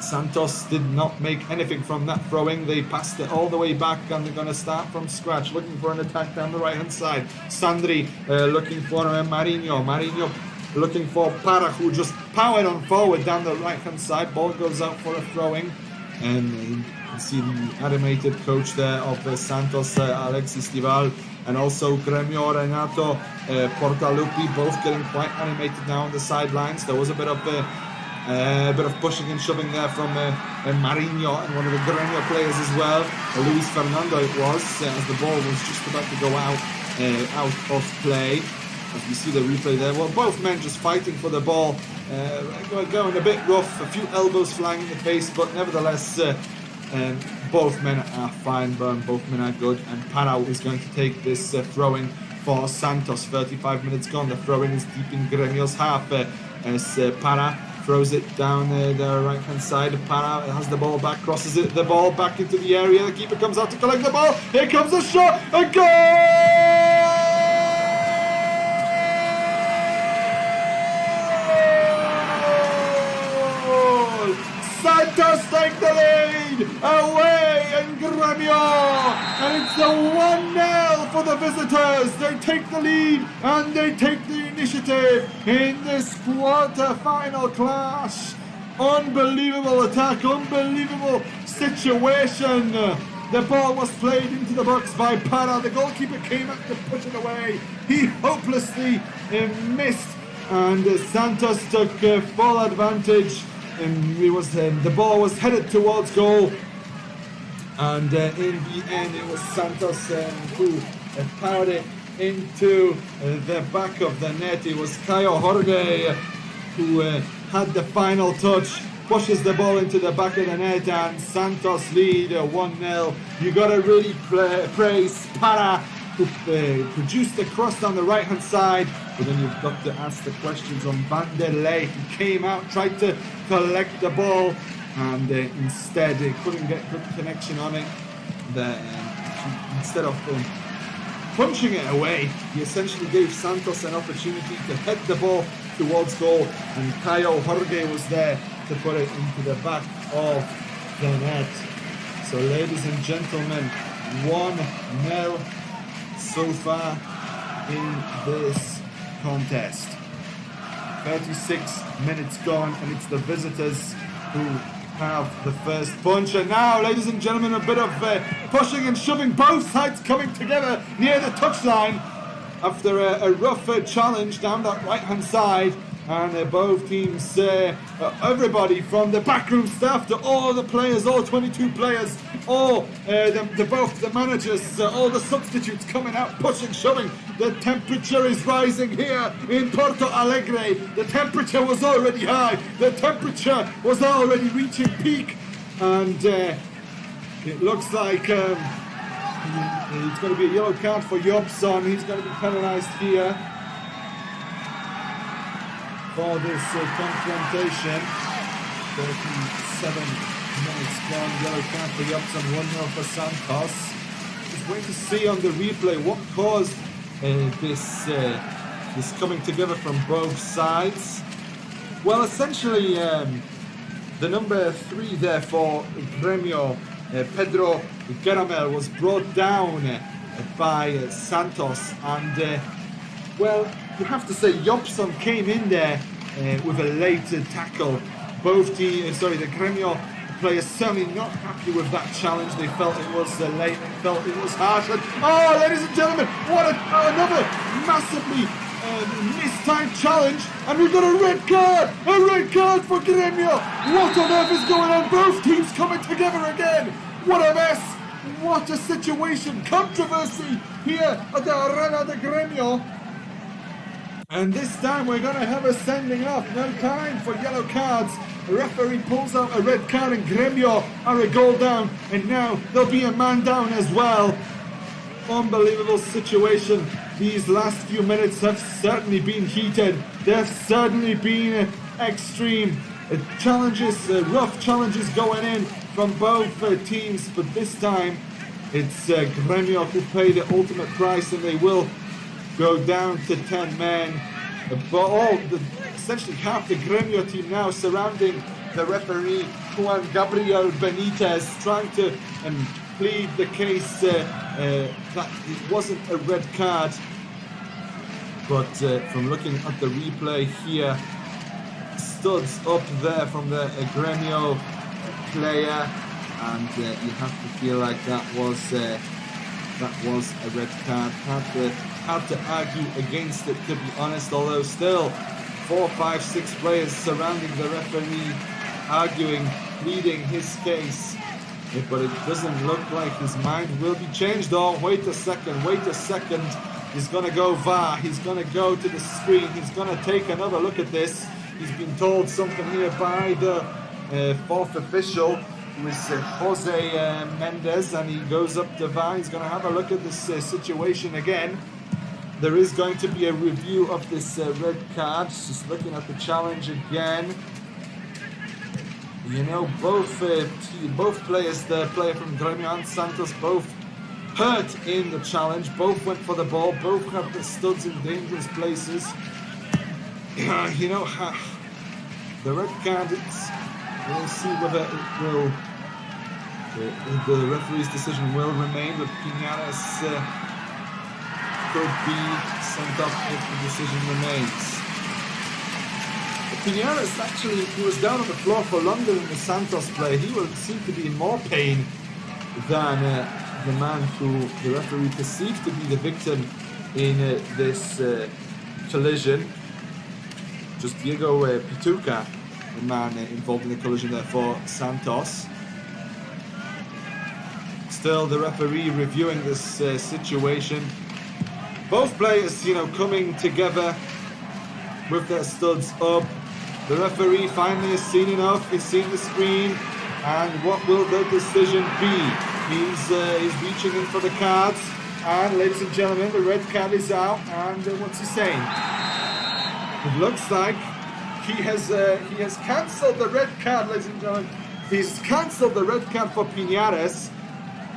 Santos did not make anything from that throwing. They passed it all the way back and they're going to start from scratch, looking for an attack down the right-hand side. Sandri looking for Marinho. Marinho looking for Para, who just powered on forward down the right-hand side. Ball goes out for a throwing. And you can see the animated coach there of Santos, Alexis Dival, and also Gremio, Renato Portaluppi, both getting quite animated now on the sidelines. There was a bit of pushing and shoving there from Marinho and one of the Gremio players as well. Luis Fernando it was, as the ball was just about to go out of play. As we see the replay there, well, both men just fighting for the ball, going a bit rough, a few elbows flying in the face, but nevertheless, both men are fine, both men are good, and Parau is going to take this throw-in for Santos. 35 minutes gone, the throw-in is deep in Gremio's half, as Para throws it down the right-hand side. Para has the ball back, crosses it, the ball back into the area, the keeper comes out to collect the ball, here comes the shot, a goal! Santos take the lead away in Gremio, and it's a 1-0 for the visitors. They take the lead and they take the initiative in this quarter-final clash. Unbelievable attack, unbelievable situation. The ball was played into the box by Para. The goalkeeper came up to push it away. He hopelessly missed, and Santos took full advantage. And the ball was headed towards goal, and in the end it was Santos who powered it into the back of the net. It was Caio Jorge who had the final touch, pushes the ball into the back of the net, and Santos lead 1-0. You gotta really praise Para, who produced the cross down the right hand side, but then you've got to ask the questions on Vanderlei. He came out, tried to collect the ball, and instead he couldn't get good connection on it. Instead of punching it away, he essentially gave Santos an opportunity to head the ball towards goal, and Caio Jorge was there to put it into the back of the net. So ladies and gentlemen, 1-0 so far in this contest. 36 minutes gone, and it's the visitors who have the first punch. And now, ladies and gentlemen, a bit of pushing and shoving, both sides coming together near the touchline after a rough challenge down that right hand side. And both teams, everybody from the backroom staff to all the players, all 22 players, all both the managers, all the substitutes coming out, pushing, shoving. The temperature is rising here in Porto Alegre. The temperature was already high. The temperature was already reaching peak. And it looks like it's going to be a yellow card for Jobson. He's going to be penalised here for this confrontation. 37 minutes gone, yellow card for Jobson, 1-0 for Santos. Just wait to see on the replay what caused this coming together from both sides. Well, essentially, the number 3 there for Gremio, Pedro Caramel, was brought down by Santos, and well, you have to say Jobson came in there with a late tackle. Both the Gremio players certainly not happy with that challenge. They felt it was late, they felt it was harsh. And, oh, ladies and gentlemen, what another massively mistimed challenge, and we've got a red card for Gremio. What on earth is going on? Both teams coming together again. What a mess, what a situation, controversy here at the Arena de Gremio. And this time we're going to have a sending off, no time for yellow cards. The referee pulls out a red card and Gremio are a goal down, and now there'll be a man down as well. Unbelievable situation. These last few minutes have certainly been heated. They've certainly been extreme. Challenges, rough challenges going in from both teams, but this time it's Gremio who pay the ultimate price, and they will go down to 10 men. But essentially half the Gremio team now surrounding the referee Juan Gabriel Benitez, trying to plead the case that it wasn't a red card. But from looking at the replay here, studs up there from the Gremio player, and you have to feel like that was a red card. Had to argue against it, to be honest, although still 4, 5, 6 players surrounding the referee arguing, pleading his case. But it doesn't look like his mind will be changed. Oh, wait a second. He's going to go VAR. He's going to go to the screen. He's going to take another look at this. He's been told something here by the fourth official, who is Jose Mendez, and he goes up to VAR. He's going to have a look at this situation again. There is going to be a review of this red card. Just looking at the challenge again. You know, both players, the player from Gremio and Santos, both hurt in the challenge. Both went for the ball. Both have the studs in dangerous places. You know, the red card, we'll see whether it will, the referee's decision will remain, but Piñares could be sent off if the decision remains. Piñares actually, he was down on the floor for longer than the Santos player. He will seem to be in more pain than the man who the referee perceived to be the victim in this collision. Just Diego Pituca, the man involved in the collision there for Santos. Still, the referee reviewing this situation. Both players, you know, coming together with their studs up. The referee finally has seen enough. He's seen the screen, and what will the decision be? He's reaching in for the cards, and ladies and gentlemen, the red card is out. And what's he saying? It looks like he has cancelled the red card, ladies and gentlemen. He's cancelled the red card for Piñares.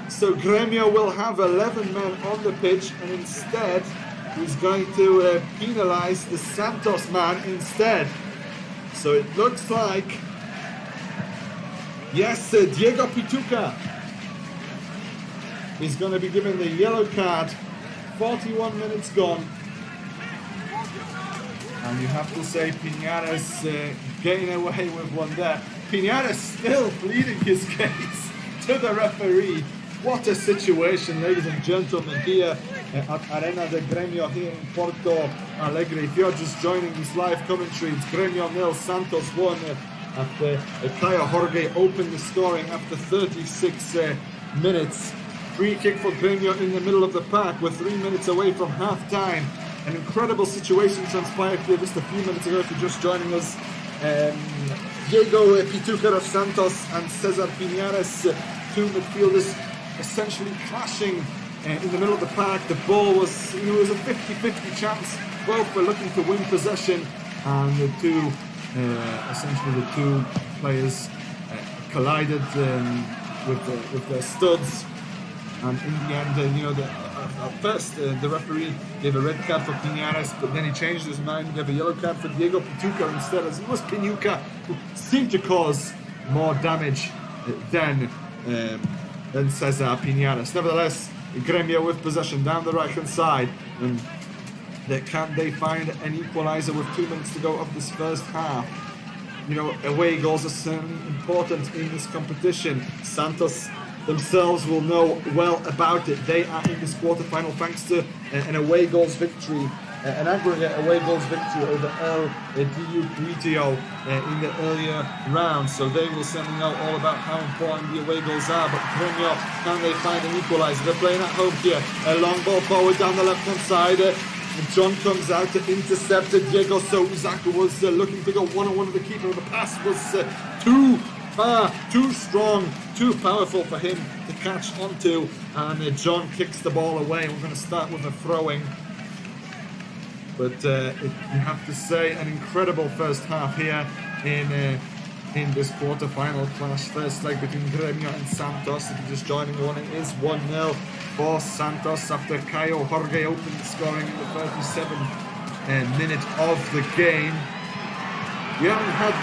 So Gremio will have 11 men on the pitch, and instead he's going to penalize the Santos man instead. So it looks like, yes, Diego Pituca is going to be given the yellow card. 41 minutes gone. And you have to say Piñares getting away with one there. Piñares still pleading his case to the referee. What a situation, ladies and gentlemen, here at Arena de Gremio here in Porto Alegre. If you're just joining this live commentary, it's Gremio 0, Santos 1 after Kaya Jorge opened the scoring after 36 minutes. Free kick for Gremio in the middle of the park. We're 3 minutes away from half-time. An incredible situation transpired here just a few minutes ago if you're just joining us. Diego Pituca of Santos and Cesar Piñares, two midfielders, essentially clashing in the middle of the park. The ball was, it was a 50-50 chance. Both were looking to win possession, and the two, essentially the two players collided with their studs. And in the end, you know, at first the referee gave a red card for Piñares, but then he changed his mind and gave a yellow card for Diego Pituca instead, as it was Pituca who seemed to cause more damage than Cesar Piñares. Nevertheless, Gremio with possession down the right-hand side, and Can they find an equalizer with 2 minutes to go of this first half? You know, away goals are certainly important in this competition. Santos themselves will know well about it. They are in this quarterfinal thanks to an away goals victory, an aggregate away goals victory over El Diu Guitio in the earlier round. So they will certainly know all about how important the away goals are. But Gremio, can they find an equalizer? They're playing at home here. A long ball forward down the left-hand side. John comes out to intercept Diego Souza, who was looking to go one-on-one with the keeper. The pass was too far, too strong, too powerful for him to catch onto. And John kicks the ball away. We're going to start with a throwing. But you have to say, an incredible first half here in this quarter-final clash. First leg between Gremio and Santos. If you're just joining one, it is 1-0 for Santos after Caio Jorge opened scoring in the 37th minute of the game. We haven't had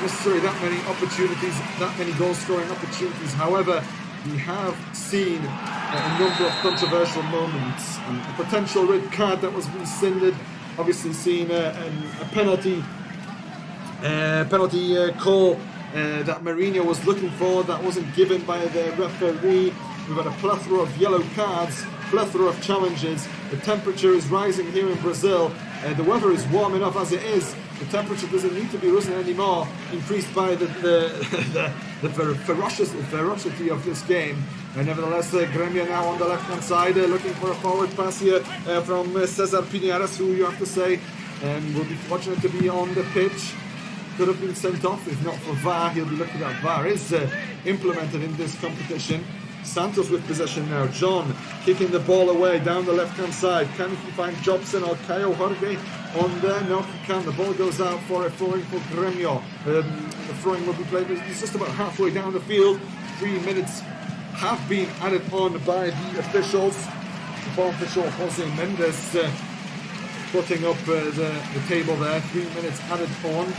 necessarily that many opportunities, that many goal-scoring opportunities. However, we have seen a number of controversial moments. A potential red card that was rescinded. Obviously, seen a penalty call that Mourinho was looking for that wasn't given by the referee. We've had a plethora of yellow cards, plethora of challenges. The temperature is rising here in Brazil. The weather is warm enough as it is. The temperature doesn't need to be risen anymore, increased by the ferocity of this game. Nevertheless, Gremio now on the left-hand side, looking for a forward pass here from Cesar Pinares, who you have to say will be fortunate to be on the pitch. Could have been sent off if not for VAR. He'll be lucky that VAR is implemented in this competition. Santos with possession now. John kicking the ball away down the left-hand side. Can he find Jobson or Caio Jorge on there? No, he can. The ball goes out for a throwing for Gremio. The throwing will be played. He's just about halfway down the field. 3 minutes have been added on by the officials. The fourth official, Jose Mendes, putting up the table there. 3 minutes added on.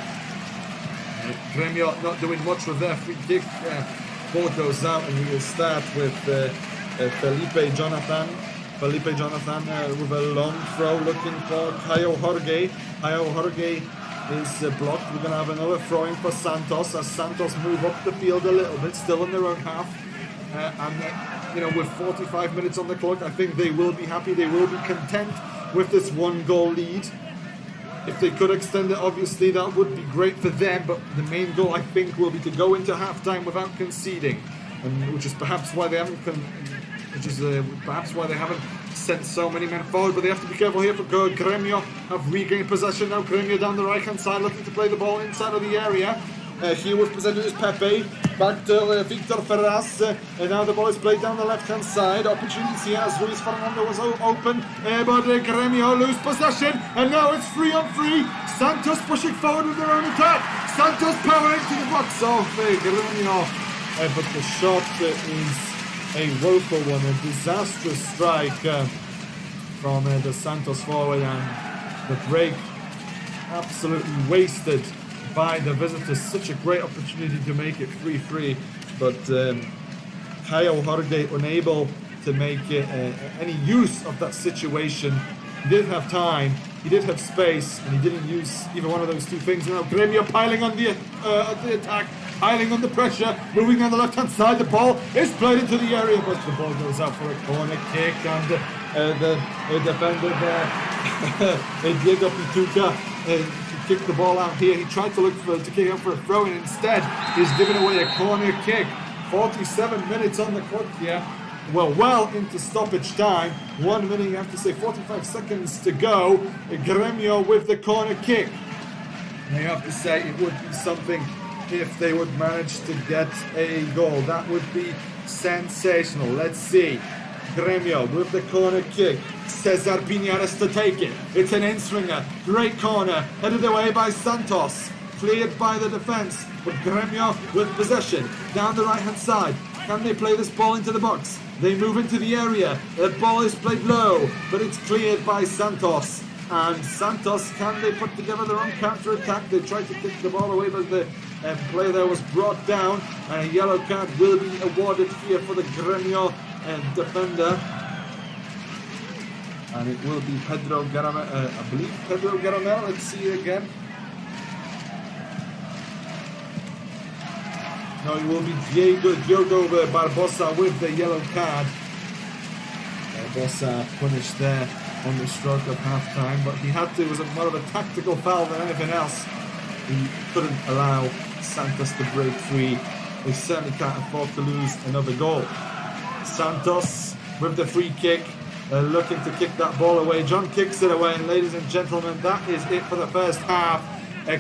Gremio not doing much with their free kick. Ball goes out and we will start with Felipe Jonathan. Felipe Jonathan with a long throw looking for Caio Jorge. Caio Jorge is blocked. We're going to have another throwing for Santos as Santos move up the field a little bit, still in their own half. And you know, with 45 minutes on the clock, I think they will be happy. They will be content with this 1-goal lead. If they could extend it, obviously that would be great for them, but the main goal, I think, will be to go into halftime without conceding, and which is perhaps why they haven't sent so many men forward. But they have to be careful here for Gremio. Have regained possession now. Gremio down the right-hand side, looking to play the ball inside of the area. Here with possession is Pepe. Back to Victor Ferraz. And now the ball is played down the left-hand side. Opportunities here as Luis Fernando was open. But Gremio lose possession. And now it's 3-on-3. Santos pushing forward with their own attack. Santos powering to the box of Gremio. But the shot is a woeful one. A disastrous strike from the Santos forward. And the break absolutely wasted by the visitors. Such a great opportunity to make it 3-3, but Caio Jorge unable to make any use of that situation. He did have time, he did have space, and he didn't use either one of those two things. Now Gremio piling on the attack, piling on the pressure, moving on the left-hand side. The ball is played into the area, but the ball goes out for a corner kick, and the defender there, Diego Pituca, kicked the ball out here. He tried to kick out for a throw, and instead he's giving away a corner kick. 47 minutes on the clock here. Well into stoppage time. 1 minute, you have to say 45 seconds to go. Gremio with the corner kick. Now you have to say it would be something if they would manage to get a goal. That would be sensational. Let's see. Gremio with the corner kick. Cesar Pinares to take it. It's an in-swinger. Great corner. Headed away by Santos. Cleared by the defense. But Gremio with possession. Down the right-hand side. Can they play this ball into the box? They move into the area. The ball is played low. But it's cleared by Santos. And Santos, can they put together their own counter-attack? They tried to kick the ball away, but the play there was brought down. And a yellow card will be awarded here for the Gremio defender. And it will be Pedro Garamel, I believe Pedro Garamel. Let's see it again. No, it will be Diogo Barbosa with the yellow card. Barbosa punished there on the stroke of half-time, but he had to. It was more of a tactical foul than anything else. He couldn't allow Santos to break free. They certainly can't afford to lose another goal. Santos with the free kick, looking to kick that ball away. John kicks it away, and ladies and gentlemen, that is it for the first half.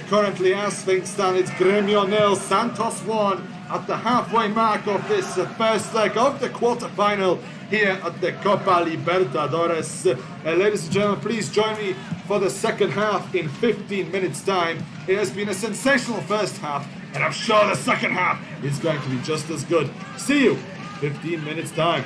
Currently, as things stand, it's Gremio 0, Santos 1 at the halfway mark of this first leg of the quarter-final here at the Copa Libertadores. Ladies and gentlemen, please join me for the second half in 15 minutes' time. It has been a sensational first half, and I'm sure the second half is going to be just as good. See you 15 minutes' time.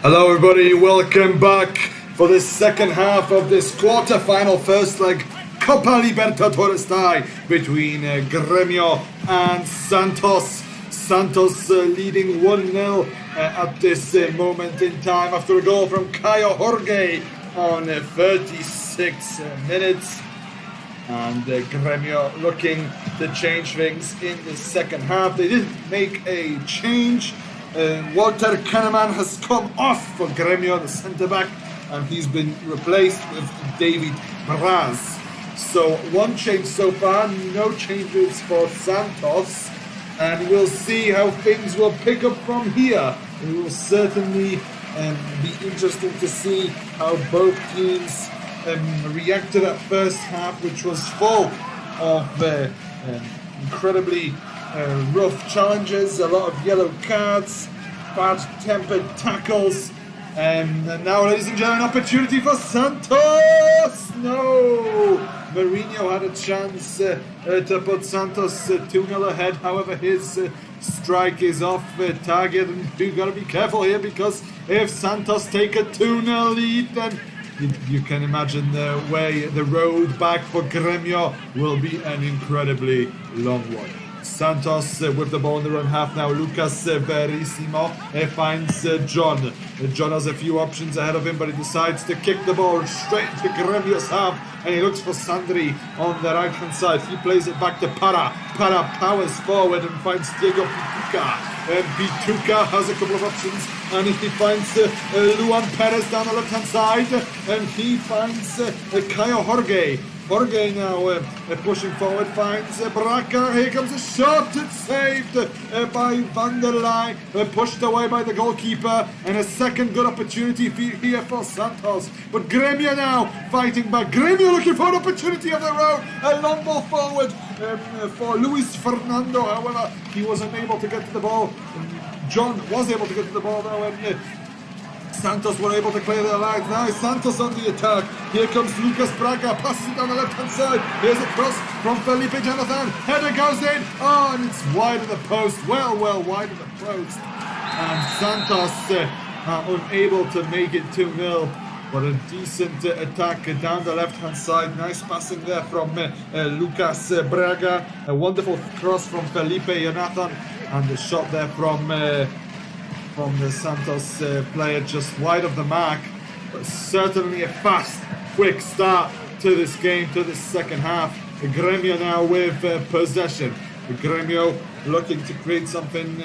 Hello everybody, welcome back for the second half of this quarter-final first leg COPA LIBERTADORES tie between Gremio and Santos. Santos leading 1-0 at this moment in time after a goal from Caio Jorge on 36 minutes. And Gremio looking to change things in the second half. They didn't make a change. Walter Kahneman has come off for Gremio, the centre-back, and he's been replaced with David Braz. So one change so far, no changes for Santos, and we'll see how things will pick up from here. It will certainly be interesting to see how both teams react to that first half, which was full of incredibly rough challenges, a lot of yellow cards, bad-tempered tackles, and now, ladies and gentlemen, opportunity for Santos! No! Mourinho had a chance to put Santos 2-0 ahead, however his strike is off target, and you've got to be careful here, because if Santos take a 2-0 lead, then you can imagine the road back for Gremio will be an incredibly long one. Santos with the ball in their own half now. Lucas Verissimo finds John. John has a few options ahead of him, but he decides to kick the ball straight into Gremio's half, and he looks for Sandri on the right hand side. He plays it back to Para. Para powers forward and finds Diego Pituca. Pituca has a couple of options, and he finds Luan Perez down the left hand side, and he finds Caio Jorge. Jorge now pushing forward, finds Braca. Here comes a shot, it's saved by Van der Leyen, pushed away by the goalkeeper, and a second good opportunity here for Santos. But Gremio now fighting back. Gremio looking for an opportunity of their own. A long ball forward for Luis Fernando. However, he was unable to get to the ball. John was able to get to the ball though, and Santos were able to clear their lines. Now Santos on the attack. Here comes Lucas Braga, passing down the left-hand side. Here's a cross from Felipe Jonathan. Header goes in. Oh, and it's wide of the post. Well, wide of the post. And Santos are unable to make it 2-0. But a decent attack down the left-hand side. Nice passing there from Lucas Braga. A wonderful cross from Felipe Jonathan. And the shot there from the Santos player just wide of the mark. But certainly a fast, quick start to this game, to this second half. The Gremio now with possession. The Gremio looking to create something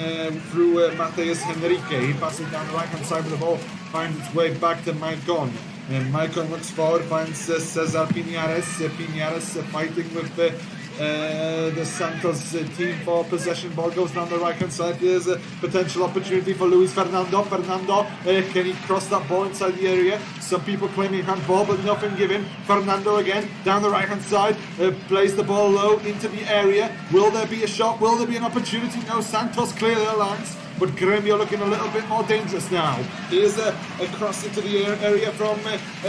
through Mateus Henrique. He passes down the right-hand side with the ball, finds its way back to Maicon. And Maicon looks forward, finds Cesar Pinares. Pinares fighting with the Santos team for possession. Ball goes down the right hand side. Here's a potential opportunity for Luis Fernando. Fernando, can he cross that ball inside the area? Some people claiming handball, but nothing given. Fernando again down the right hand side, plays the ball low into the area. Will there be a shot? Will there be an opportunity? No, Santos clear their lines, but Gremio looking a little bit more dangerous now. Here's a cross into the area from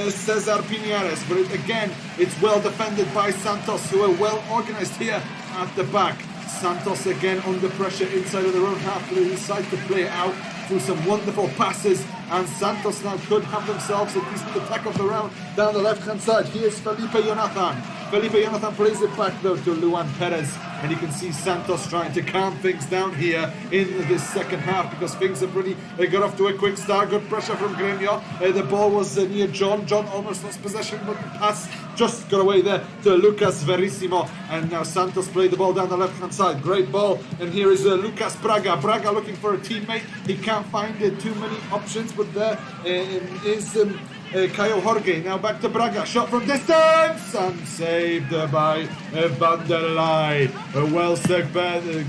Cesar Pinares, but again, it's well defended by Santos, who are well organized here at the back. Santos again under pressure inside of their own half, they decide to play it out through some wonderful passes, and Santos now could have themselves a decent attack of their own down the left hand side. Here's Felipe Jonathan. Felipe Jonathan plays it back though to Luan Perez, and you can see Santos trying to calm things down here in this second half, because things have really got off to a quick start. Good pressure from Gremio. The ball was near John. John almost lost possession, but the pass just got away there to Lucas Verissimo, and now Santos played the ball down the left hand side. Great ball, and here is Lucas Braga. Braga looking for a teammate. He can't find too many options, but there is Caio Jorge. Now back to Braga. Shot from distance and saved by Van der Leyen. A well saved,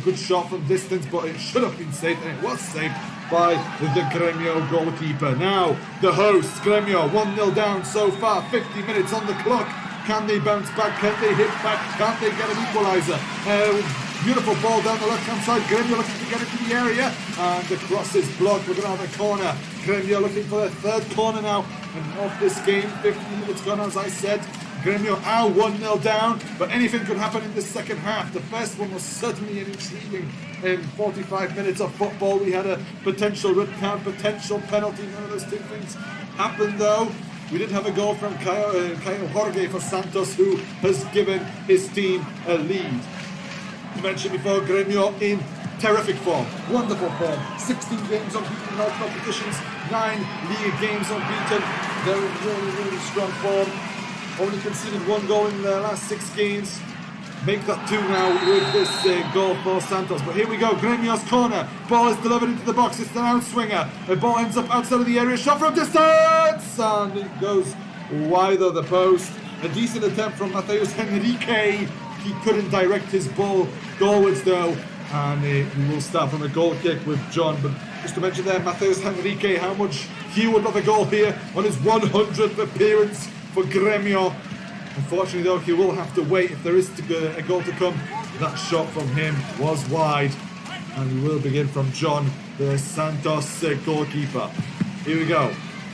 good shot from distance, but it should have been saved, and it was saved by the Gremio goalkeeper. Now the hosts, Gremio, 1-0 down so far. 50 minutes on the clock. Can they bounce back? Can they hit back? Can they get an equaliser? Beautiful ball down the left-hand side. Gremio looking to get into the area, and the cross is blocked. We're going to have a corner. Gremio looking for the third corner now, and off this game. 15 minutes gone, as I said. Gremio are 1-0 down, but anything could happen in the second half. The first one was certainly an intriguing 45 minutes of football. We had a potential red card, potential penalty. None of those two things happened though. We did have a goal from Caio Jorge for Santos, who has given his team a lead. You mentioned before, Gremio in terrific form, wonderful form. 16 games unbeaten in all competitions, 9 league games unbeaten. They're in really, really strong form. Only conceded 1 goal in the last 6 games. Make that 2 now with this goal for Santos. But here we go, Gremio's corner. Ball is delivered into the box. It's an outswinger. The ball ends up outside of the area. Shot from distance! And it goes wide of the post. A decent attempt from Mateus Henrique. He couldn't direct his ball goalwards though. And we will start from a goal kick with John. But just to mention there, Mateus Henrique, how much he would love a goal here on his 100th appearance for Gremio. Unfortunately though, he will have to wait if there is a goal to come. That shot from him was wide. And we will begin from John, the Santos goalkeeper. Here we go.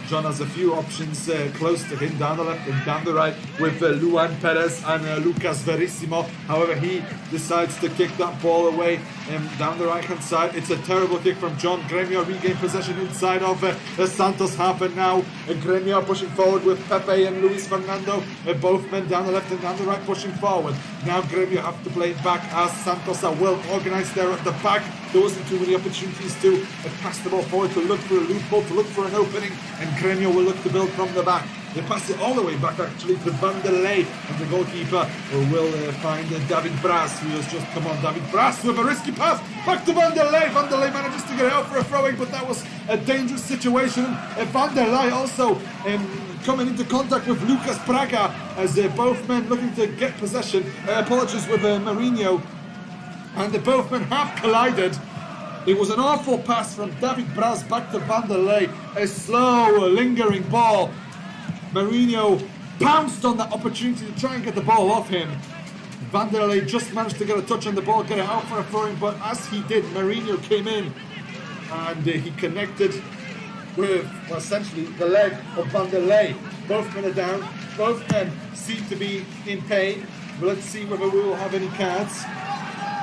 John has a few options close to him, down the left and down the right, with Luan Perez and Lucas Verissimo. However, he decides to kick that ball away down the right-hand side. It's a terrible kick from John. Gremio regain possession inside of the Santos half, and now Gremio pushing forward with Pepe and Luis Fernando. Both men down the left and down the right pushing forward. Now Gremio have to play it back as Santos are well organised there at the back. There wasn't too many opportunities to pass the ball forward, to look for a loophole, to look for an opening, and Gremio will look to build from the back. They pass it all the way back actually to Vanderlei, and the goalkeeper will find David Bras, who has just come on. David Bras with a risky pass back to Vanderlei. Vanderlei manages to get out for a throwing, but that was a dangerous situation. Vanderlei also coming into contact with Lucas Braga as both men looking to get possession. Apologies with Mourinho. And the both men have collided. It was an awful pass from David Braz back to Vanderlei. A slow, lingering ball. Mourinho pounced on that opportunity to try and get the ball off him. Vanderlei just managed to get a touch on the ball, get it out for a throwing, but as he did, Mourinho came in and he connected with, well, essentially the leg of Vanderlei. Both men are down. Both men seem to be in pain. But let's see whether we will have any cards.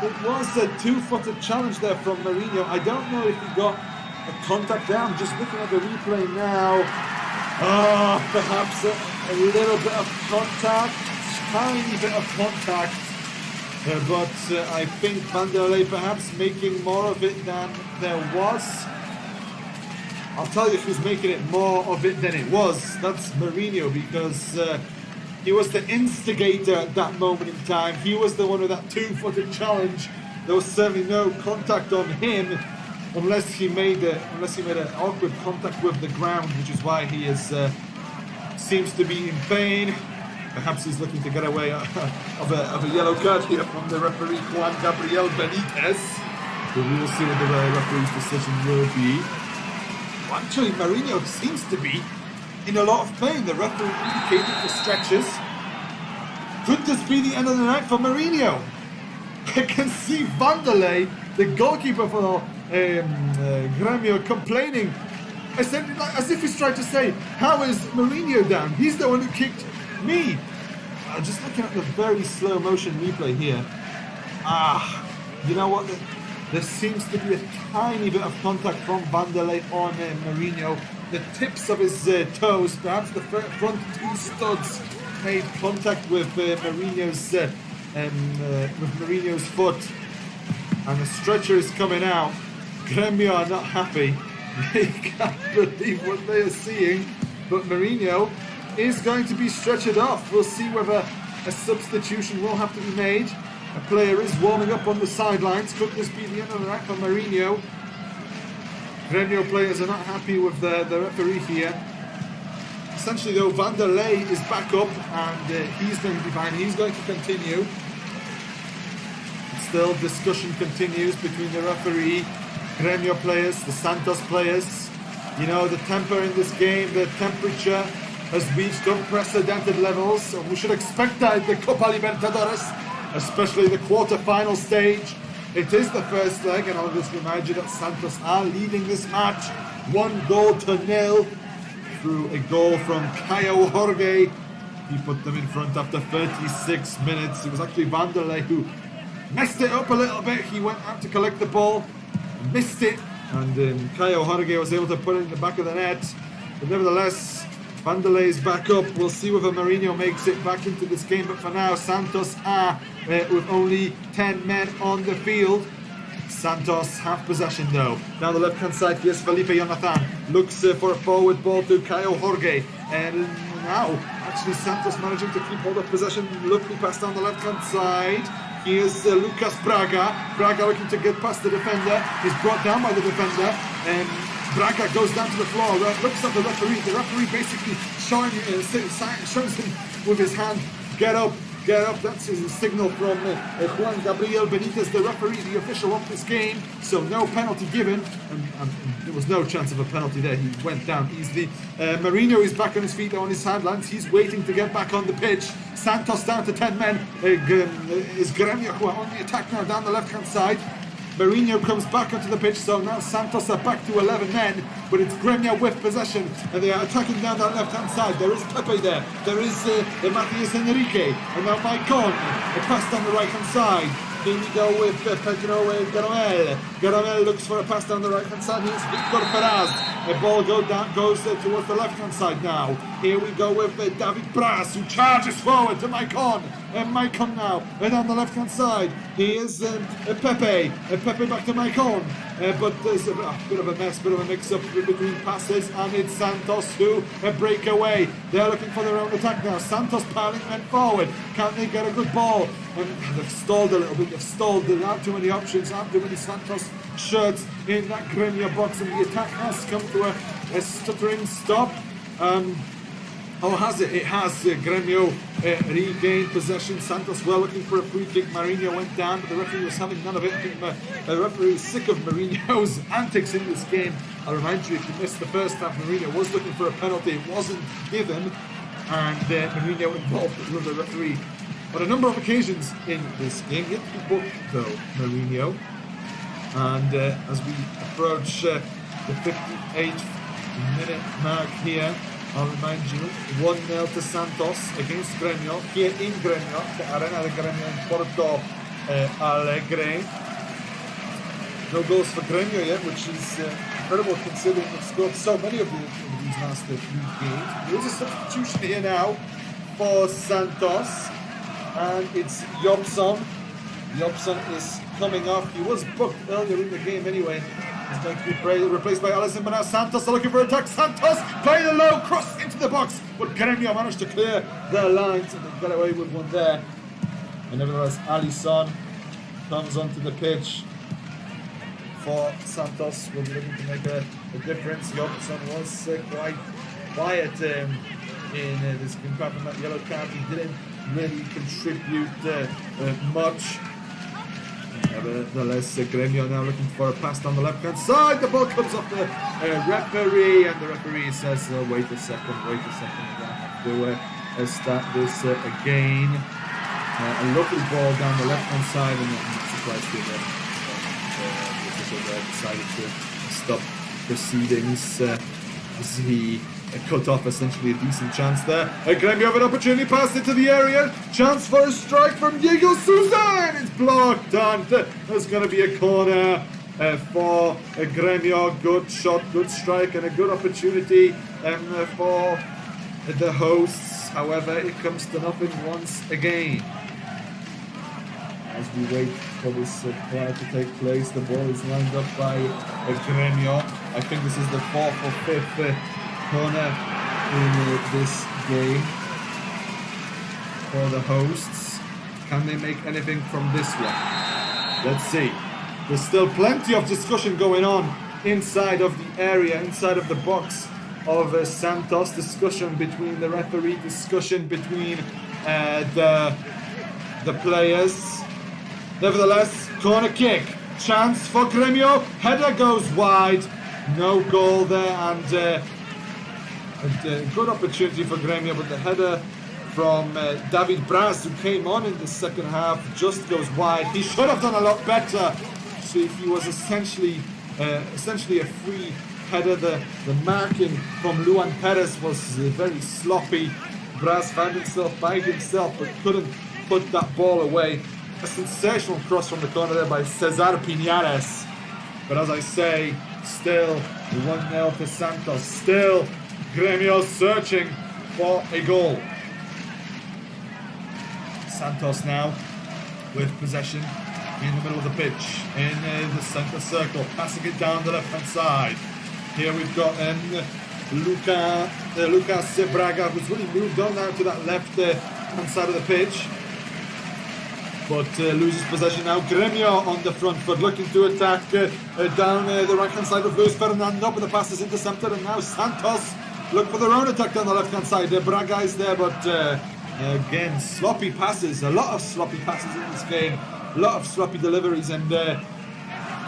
It was a 2-footed challenge there from Mourinho. I don't know if he got a contact there. I'm just looking at the replay now. Perhaps a little bit of contact, tiny bit of contact. But I think Vanderlei perhaps making more of it than there was. I'll tell you who's making it more of it than it was. That's Mourinho, because he was the instigator at that moment in time. He was the one with that 2-footed challenge. There was certainly no contact on him, unless he made an awkward contact with the ground, which is why he seems to be in pain. Perhaps he's looking to get away of a yellow card here from the referee Juan Gabriel Benitez. But we will see what the referee's decision will be. Well, actually, Mourinho seems to be in a lot of pain. The referee indicated the stretches. Could this be the end of the night for Mourinho? I can see Vanderlei, the goalkeeper for Gremio, complaining, as if he's trying to say, how is Mourinho down? He's the one who kicked me. Just looking at the very slow motion replay here. You know what? There seems to be a tiny bit of contact from Vanderlei on Mourinho. The tips of his toes, perhaps the front 2 studs, made contact with Mourinho's foot, and the stretcher is coming out. Gremio are not happy. They can't believe what they are seeing, but Mourinho is going to be stretchered off. We'll see whether a substitution will have to be made. A player is warming up on the sidelines. Could this be the end of the night for Mourinho? Gremio players are not happy with the referee here. Essentially though, Vanderlei is back up and he's going to be fine. He's going to continue. Still, discussion continues between the referee, Gremio players, the Santos players. You know, the temper in this game, the temperature has reached unprecedented levels. So we should expect that in the Copa Libertadores, especially the quarter-final stage. It is the first leg, and I'll just remind you that Santos are leading this match 1-0 through a goal from Caio Jorge. He put them in front after 36 minutes. It was actually Vanderlei who messed it up a little bit. He went out to collect the ball, missed it, and Caio Jorge was able to put it in the back of the net. But nevertheless, Vanderlei is back up. We'll see whether Mourinho makes it back into this game. But for now, Santos are with only 10 men on the field. Santos have possession though. Down the left-hand side, here's Felipe Jonathan. Looks for a forward ball to Caio Jorge. And now, actually, Santos managing to keep hold of possession. Lovely pass down the left-hand side. Here's Lucas Braga. Braga looking to get past the defender. He's brought down by the defender. And Braga goes down to the floor. Looks at the referee. The referee basically shows him with his hand, get up. Get up, that's his signal from Juan Gabriel Benitez, the referee, the official of this game. So no penalty given, and there was no chance of a penalty there. He went down easily. Mourinho is back on his feet, on his sidelines. He's waiting to get back on the pitch. Santos down to 10 men. Is Gremio who are on the attack now down the left-hand side. Mourinho comes back onto the pitch, so now Santos are back to 11 men, but it's Gremio with possession, and they are attacking down that left-hand side. There is Pepe there, there is Matias Enrique, and now Maicon, a pass down the right-hand side. Here we go with Pedro Garonel. Garonel looks for a pass down the right-hand side. Here's Victor Ferraz. The ball goes towards the left-hand side now. Here we go with David Braz, who charges forward to Maicon. And Maicon now, down the left-hand side. Here's Pepe. Pepe back to Maicon. But there's a bit of a mess, bit of a mix-up between passes, and it's Santos who break away. They're looking for their own attack now. Santos piling men forward. Can they get a good ball? And they've stalled a little bit. They've stalled. There aren't too many options. Aren't too many Santos shirts in that Gremio box, and the attack has come to a stuttering stop. Oh, has it? It has. Gremio regained possession. Santos were looking for a free kick. Mourinho went down, but the referee was having none of it. I think the referee is sick of Mourinho's antics in this game. I'll remind you, if you missed the first half, Mourinho was looking for a penalty. It wasn't given, and Mourinho involved with the referee on a number of occasions in this game. Yet to be booked, though, Mourinho. And as we approach the 58th minute mark here, I'll remind you, 1-0 to Santos against Gremio, here in Gremio, the Arena de Gremio in Porto Alegre. No goals for Gremio yet, which is incredible considering they've scored so many of these last few games. There is a substitution here now for Santos, and it's Jobson. Jobson is coming off. He was booked earlier in the game anyway. He's going to be replaced by Alisson, but now Santos are looking for attack. Santos play the low cross into the box, but Gremio managed to clear their lines, and they got away with one there. And nevertheless, Alisson comes onto the pitch for Santos. Will be looking to make a difference. Jobson was quite quiet in this game. Apart from that yellow card, he didn't really contribute much. Nevertheless, Gremio now looking for a pass down the left-hand side. The ball comes off the referee, and the referee says, wait a second, we're going to have to start this again. A lovely ball down the left-hand side, and I'm not surprised to the official decided to stop proceedings as he cut off essentially a decent chance there. Gremio have an opportunity, passed into the area. Chance for a strike from Diego Souza. It's blocked, and there's going to be a corner for Gremio. Good shot, good strike, and a good opportunity for the hosts. However, it comes to nothing once again. As we wait for this try to take place, the ball is lined up by Gremio. I think this is the 4th or 5th corner in this game for the hosts. Can they make anything from this one? Let's see. There's still plenty of discussion going on inside of the area, inside of the box of Santos. Discussion between the referee, discussion between the players. Nevertheless, corner kick. Chance for Gremio. Header goes wide. No goal there, and a good opportunity for Gremio, but the header from David Braz, who came on in the second half, just goes wide. He should have done a lot better. So he was essentially a free header. The marking from Luan Perez was very sloppy, Braz found himself by himself, but couldn't put that ball away. A sensational cross from the corner there by Cesar Pinares. But as I say, still 1-0 to Santos. Still Gremio searching for a goal. Santos now with possession in the middle of the pitch, in the centre circle, passing it down the left-hand side. Here we've got Lucas Braga, who's really moved on now to that left-hand side of the pitch, but loses possession now. Gremio on the front foot, looking to attack down the right-hand side of Luis Fernando, but the pass is intercepted, and now Santos look for their own attack down the left-hand side. Braga is there, but again, sloppy passes, a lot of sloppy passes in this game, a lot of sloppy deliveries, and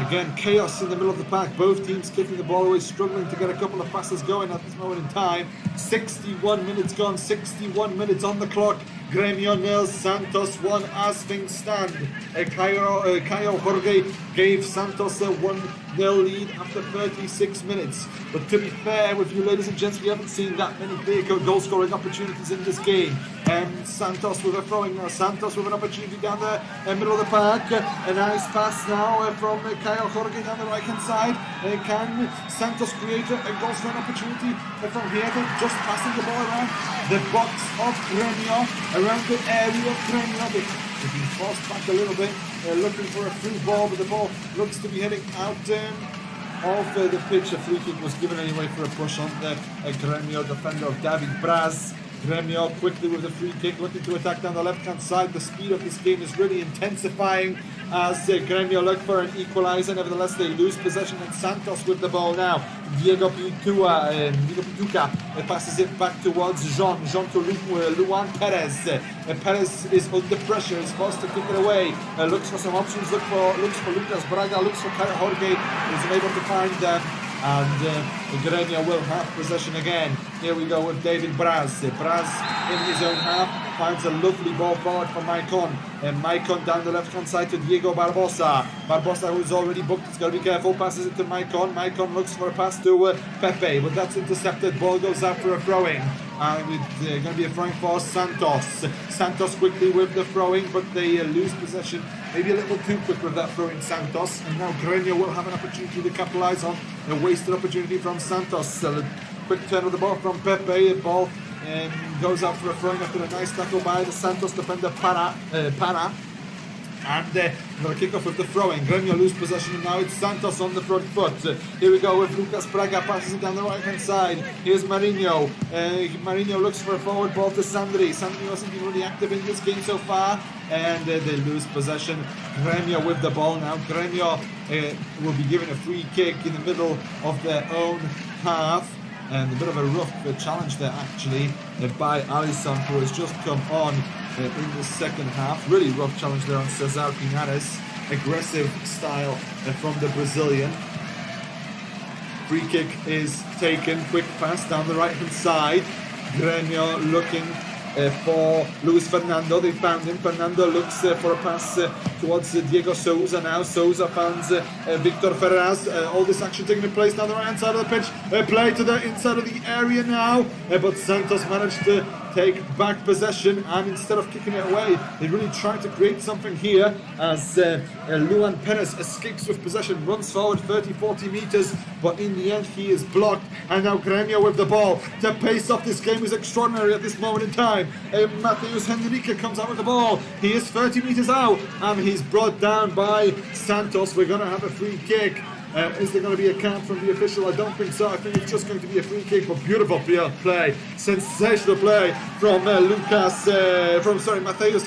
again, chaos in the middle of the pack. Both teams kicking the ball away, struggling to get a couple of passes going at this moment in time. 61 minutes gone, 61 minutes on the clock. Gremio 0, Santos 1 as things stand. Caio Jorge gave Santos a 1-0 lead after 36 minutes. But to be fair with you, ladies and gents, we haven't seen that many clear goal-scoring opportunities in this game. Santos with a throwing now. Santos with an opportunity down the middle of the park. A nice pass now from Caio Jorge down the right-hand side. Can Santos create a goal-scoring opportunity from here? Just passing the ball around the box of Gremio, around the area of Gremio. They've been forced back a little bit, looking for a free ball, but the ball looks to be heading out of the pitch. A free kick was given anyway for a push on the Gremio defender of David Braz. Gremio quickly with the free kick, looking to attack down the left-hand side. The speed of this game is really intensifying as Gremio look for an equalizer. Nevertheless, they lose possession, and Santos with the ball now. Diego Pituca passes it back towards Jean to Luan Perez. Perez is under pressure, is forced to kick it away. Looks for some options, looks for Lucas Braga, looks for Caio Jorge, is unable to find them. And Gremio will have possession again. Here we go with David Braz. Braz in his own half finds a lovely ball forward for Maicon. And Maicon down the left-hand side to Diego Barbosa. Barbosa, who's already booked, has got to be careful. Passes it to Maicon. Maicon looks for a pass to Pepe, but that's intercepted. Ball goes out for a throwing. And it's going to be a throwing for Santos. Santos quickly with the throwing, but they lose possession. Maybe a little too quick with that throwing, Santos. And now Gremio will have an opportunity to capitalise on a wasted opportunity from Santos. A quick turn of the ball from Pepe. The ball goes out for a throwing after a nice tackle by the Santos defender Para. And another kick-off with the throwing. Gremio lose possession, and now it's Santos on the front foot. Here we go with Lucas Braga, passes it down the right-hand side. Here's Marinho. Marinho looks for a forward ball to Sandri. Sandri hasn't been really active in this game so far, and they lose possession. Gremio with the ball now. Gremio will be given a free kick in the middle of their own half. And a bit of a rough challenge there, actually, by Alisson, who has just come on in the second half. Really rough challenge there on Cesar Pinares. Aggressive style from the Brazilian. Free kick is taken. Quick pass down the right-hand side. Gremio looking for Luis Fernando. They found him. Fernando looks for a pass towards Diego Souza now. Souza finds Victor Ferraz. All this action taking place down the right-hand side of the pitch. Play to the inside of the area now. But Santos managed to take back possession, and instead of kicking it away, they really tried to create something here as Luan Perez escapes with possession, runs forward 30-40 meters, but in the end he is blocked. And now Gremio with the ball. The pace of this game is extraordinary at this moment in time. Mateus Henrique comes out with the ball. He is 30 meters out, and he's brought down by Santos. We're going to have a free kick. Is there going to be a count from the official? I don't think so. I think it's just going to be a free kick, but beautiful play. Sensational play from Mateus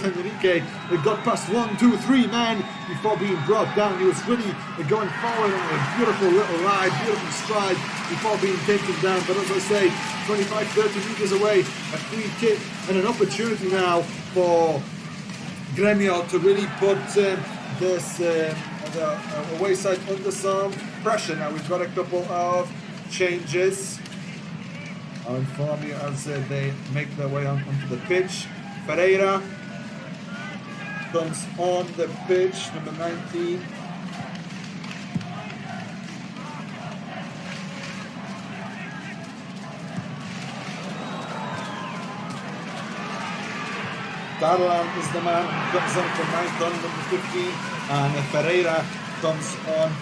Henrique. It got past 1, 2, 3 men before being brought down. He was really going forward on a beautiful little ride, beautiful stride before being taken down. But as I say, 25, 30 meters away, a free kick and an opportunity now for Gremio to really put this away side under some pressure. Now we've got a couple of changes. I'll inform you as they make their way onto the pitch. Ferreira comes on the pitch, number 19. Darlan is the man who comes on from Maicon, number 15, and Ferreira comes on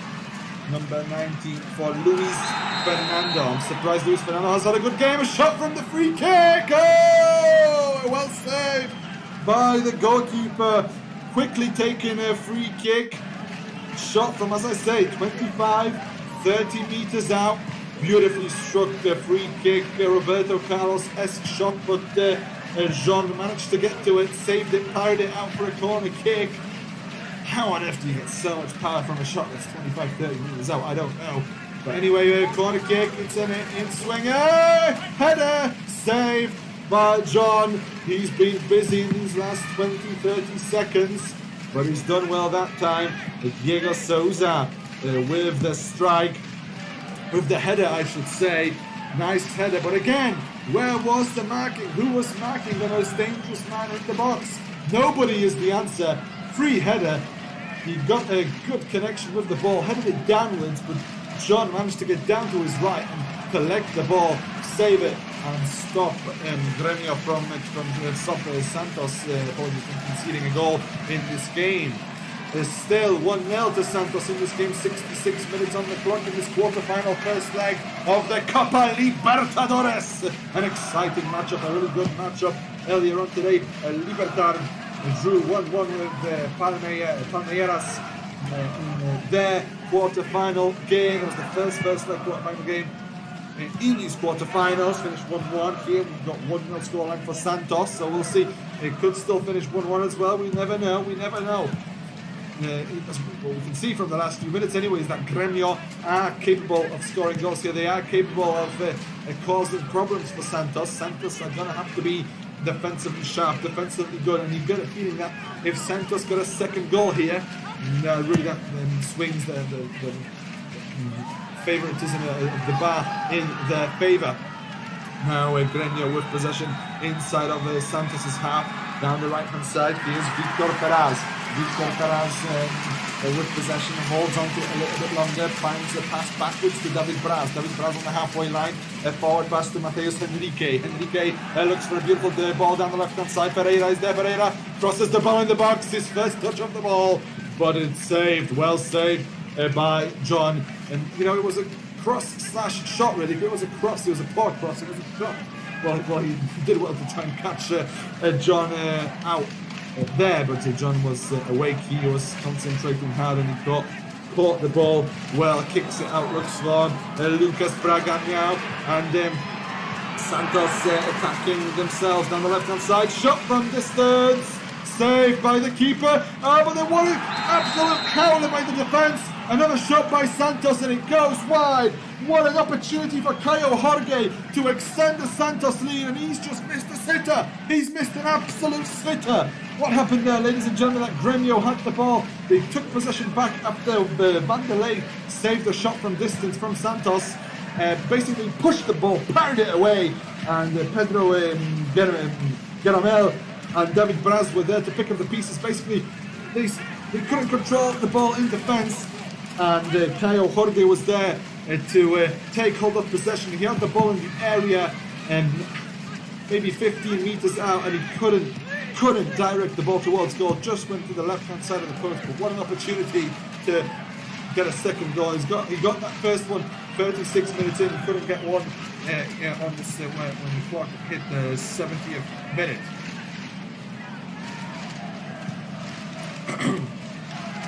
number 19 for Luis Fernando. I'm surprised Luis Fernando has had a good game. A shot from the free kick. Oh, well saved by the goalkeeper. Quickly taking a free kick. Shot from, as I say, 25, 30 meters out. Beautifully struck the free kick. Roberto Carlos-esque shot, but Jean managed to get to it, saved it, fired it out for a corner kick. How on earth do you get so much power from a shot that's 25, 30 meters out? I don't know. But anyway, corner kick, it's in swinger, header, saved by John. He's been busy in these last 20, 30 seconds, but he's done well that time. Diego Souza with the strike, with the header, I should say. Nice header, but again, where was the marking? Who was marking the most dangerous man in the box? Nobody is the answer. Free header. He got a good connection with the ball, headed it downwards, but John managed to get down to his right and collect the ball, save it, and stop Gremio from Santos from conceding a goal in this game. There's still 1-0 to Santos in this game, 66 minutes on the clock in this quarter-final first leg of the COPA Libertadores. An exciting matchup, a really good matchup earlier on today. Libertad drew 1-1 with Palmeiras in their quarter-final game. It was the first leg quarter-final game in these quarter-finals. Finished 1-1. Here we've got 1-0 scoreline for Santos, so we'll see. It could still finish 1-1 as well. We never know. What we can see from the last few minutes anyway is that Gremio are capable of scoring goals here. They are capable of causing problems for Santos. Santos are going to have to be defensively sharp, defensively good, and you get a feeling that if Santos got a second goal here, really that swings the favoritism of the bar in their favour. Now Gremio with possession inside of Santos' half, down the right hand side. Here's Victor Peraz. With possession, holds on to it a little bit longer, finds the pass backwards to David Braz. David Braz on the halfway line, a forward pass to Mateus Henrique. Henrique looks for a beautiful ball down the left-hand side. Ferreira is there. Ferreira crosses the ball in the box. His first touch of the ball, but it's saved, well saved by John. And you know, it was a cross/shot really. If it was a cross, it was a poor cross. It was a shot. Well, he did well to try and catch John out there, but John was awake. He was concentrating hard, and he caught the ball well, kicks it out, looks for Lucas Braga now, and Santos attacking themselves down the left hand side. Shot from distance, saved by the keeper. But then what an absolute howler by the defense. Another shot by Santos, and it goes wide. What an opportunity for Caio Jorge to extend the Santos lead, and he's just missed a sitter. He's missed an absolute sitter. What happened there, ladies and gentlemen? That Gremio had the ball. They took possession back after Vanderlei saved the shot from distance from Santos. Basically pushed the ball, parried it away, and Pedro Garamel and David Braz were there to pick up the pieces. Basically, they couldn't control the ball in defense, and Caio Jorge was there to take hold of possession. He had the ball in the area and maybe 15 meters out, and he couldn't direct the ball towards goal. Just went to the left hand side of the post. But what an opportunity to get a second goal. He got that first one 36 minutes in. He couldn't get one on this when the clock hit the 70th minute.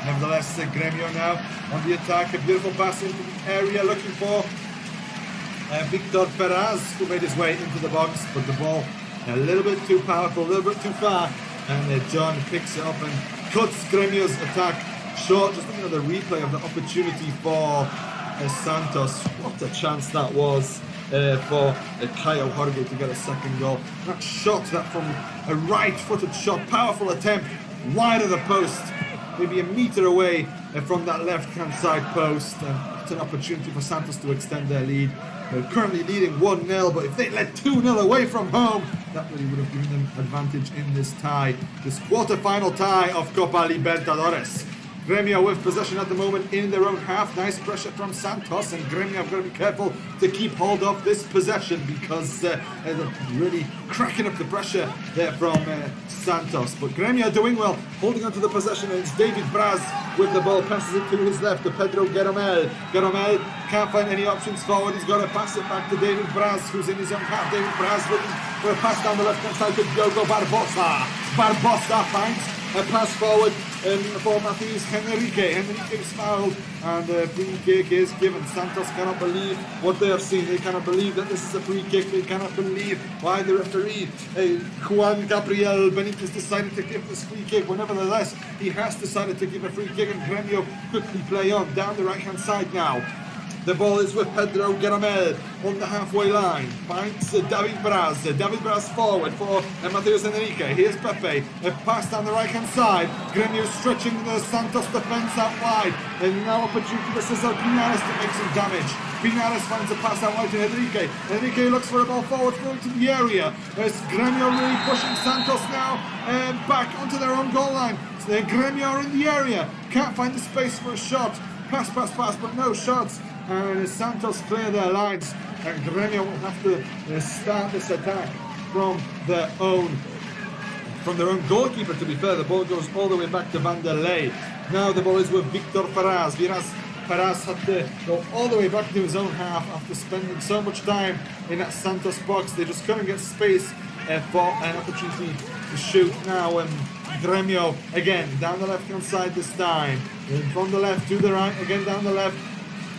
Nevertheless, Gremio now on the attack. A beautiful pass into the area, looking for Victor Peraz, who made his way into the box, but the ball a little bit too powerful, a little bit too far, and John picks it up and cuts Gremio's attack short. Just looking at the replay of the opportunity for Santos. What a chance that was for Caio Jorge to get a second goal. That shot, that from a right-footed shot, powerful attempt, wide of the post, maybe a meter away from that left-hand side post. It's an opportunity for Santos to extend their lead. They're currently leading 1-0, but if they let 2-0 away from home, that really would have given them advantage in this tie, this quarter-final tie of Copa Libertadores. Gremio with possession at the moment in their own half. Nice pressure from Santos, and Gremio have got to be careful to keep hold of this possession because they're really cracking up the pressure there from Santos. But Gremio doing well, holding onto the possession. It's David Braz with the ball, passes it to his left to Pedro Garomel. Garomel can't find any options forward. He's got to pass it back to David Braz, who's in his own half. David Braz looking for a pass down the left-hand side to Diogo Barbosa. Barbosa finds a pass forward for Matthews Henrique. Henrique is fouled, and a free kick is given. Santos cannot believe what they have seen. They cannot believe that this is a free kick. They cannot believe why the referee, Juan Gabriel Benitez, decided to give this free kick. But nevertheless, he has decided to give a free kick, and Gremio quickly play on down the right-hand side now. The ball is with Pedro Garomel on the halfway line. Finds David Braz. David Braz forward for Mateus Henrique. Here's Pepe. A pass down the right-hand side. Gremio stretching the Santos defense out wide. And now opportunity for Cesar Pinares to make some damage. Pinares finds a pass out wide to Henrique. Henrique looks for a ball forward through to the area. There's Gremio really pushing Santos now back onto their own goal line. So Gremio are in the area. Can't find the space for a shot. Pass, but no shots. And Santos clear their lines, and Gremio will have to start this attack from their own goalkeeper. To be fair, the ball goes all the way back to Vanderlei. Now the ball is with Victor Ferraz. Ferraz had to go all the way back to his own half after spending so much time in that Santos box. They just couldn't get space for an opportunity to shoot. Now Gremio again down the left-hand side this time, and from the left to the right, again down the left.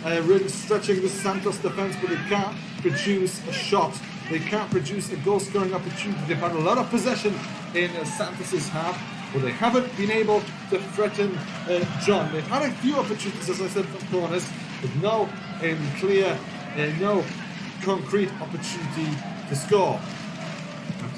Really stretching the Santos defense, but they can't produce a shot. They can't produce a goal-scoring opportunity. They've had a lot of possession in Santos's half, but they haven't been able to threaten John. They've had a few opportunities, as I said, from corners, but no clear, no concrete opportunity to score.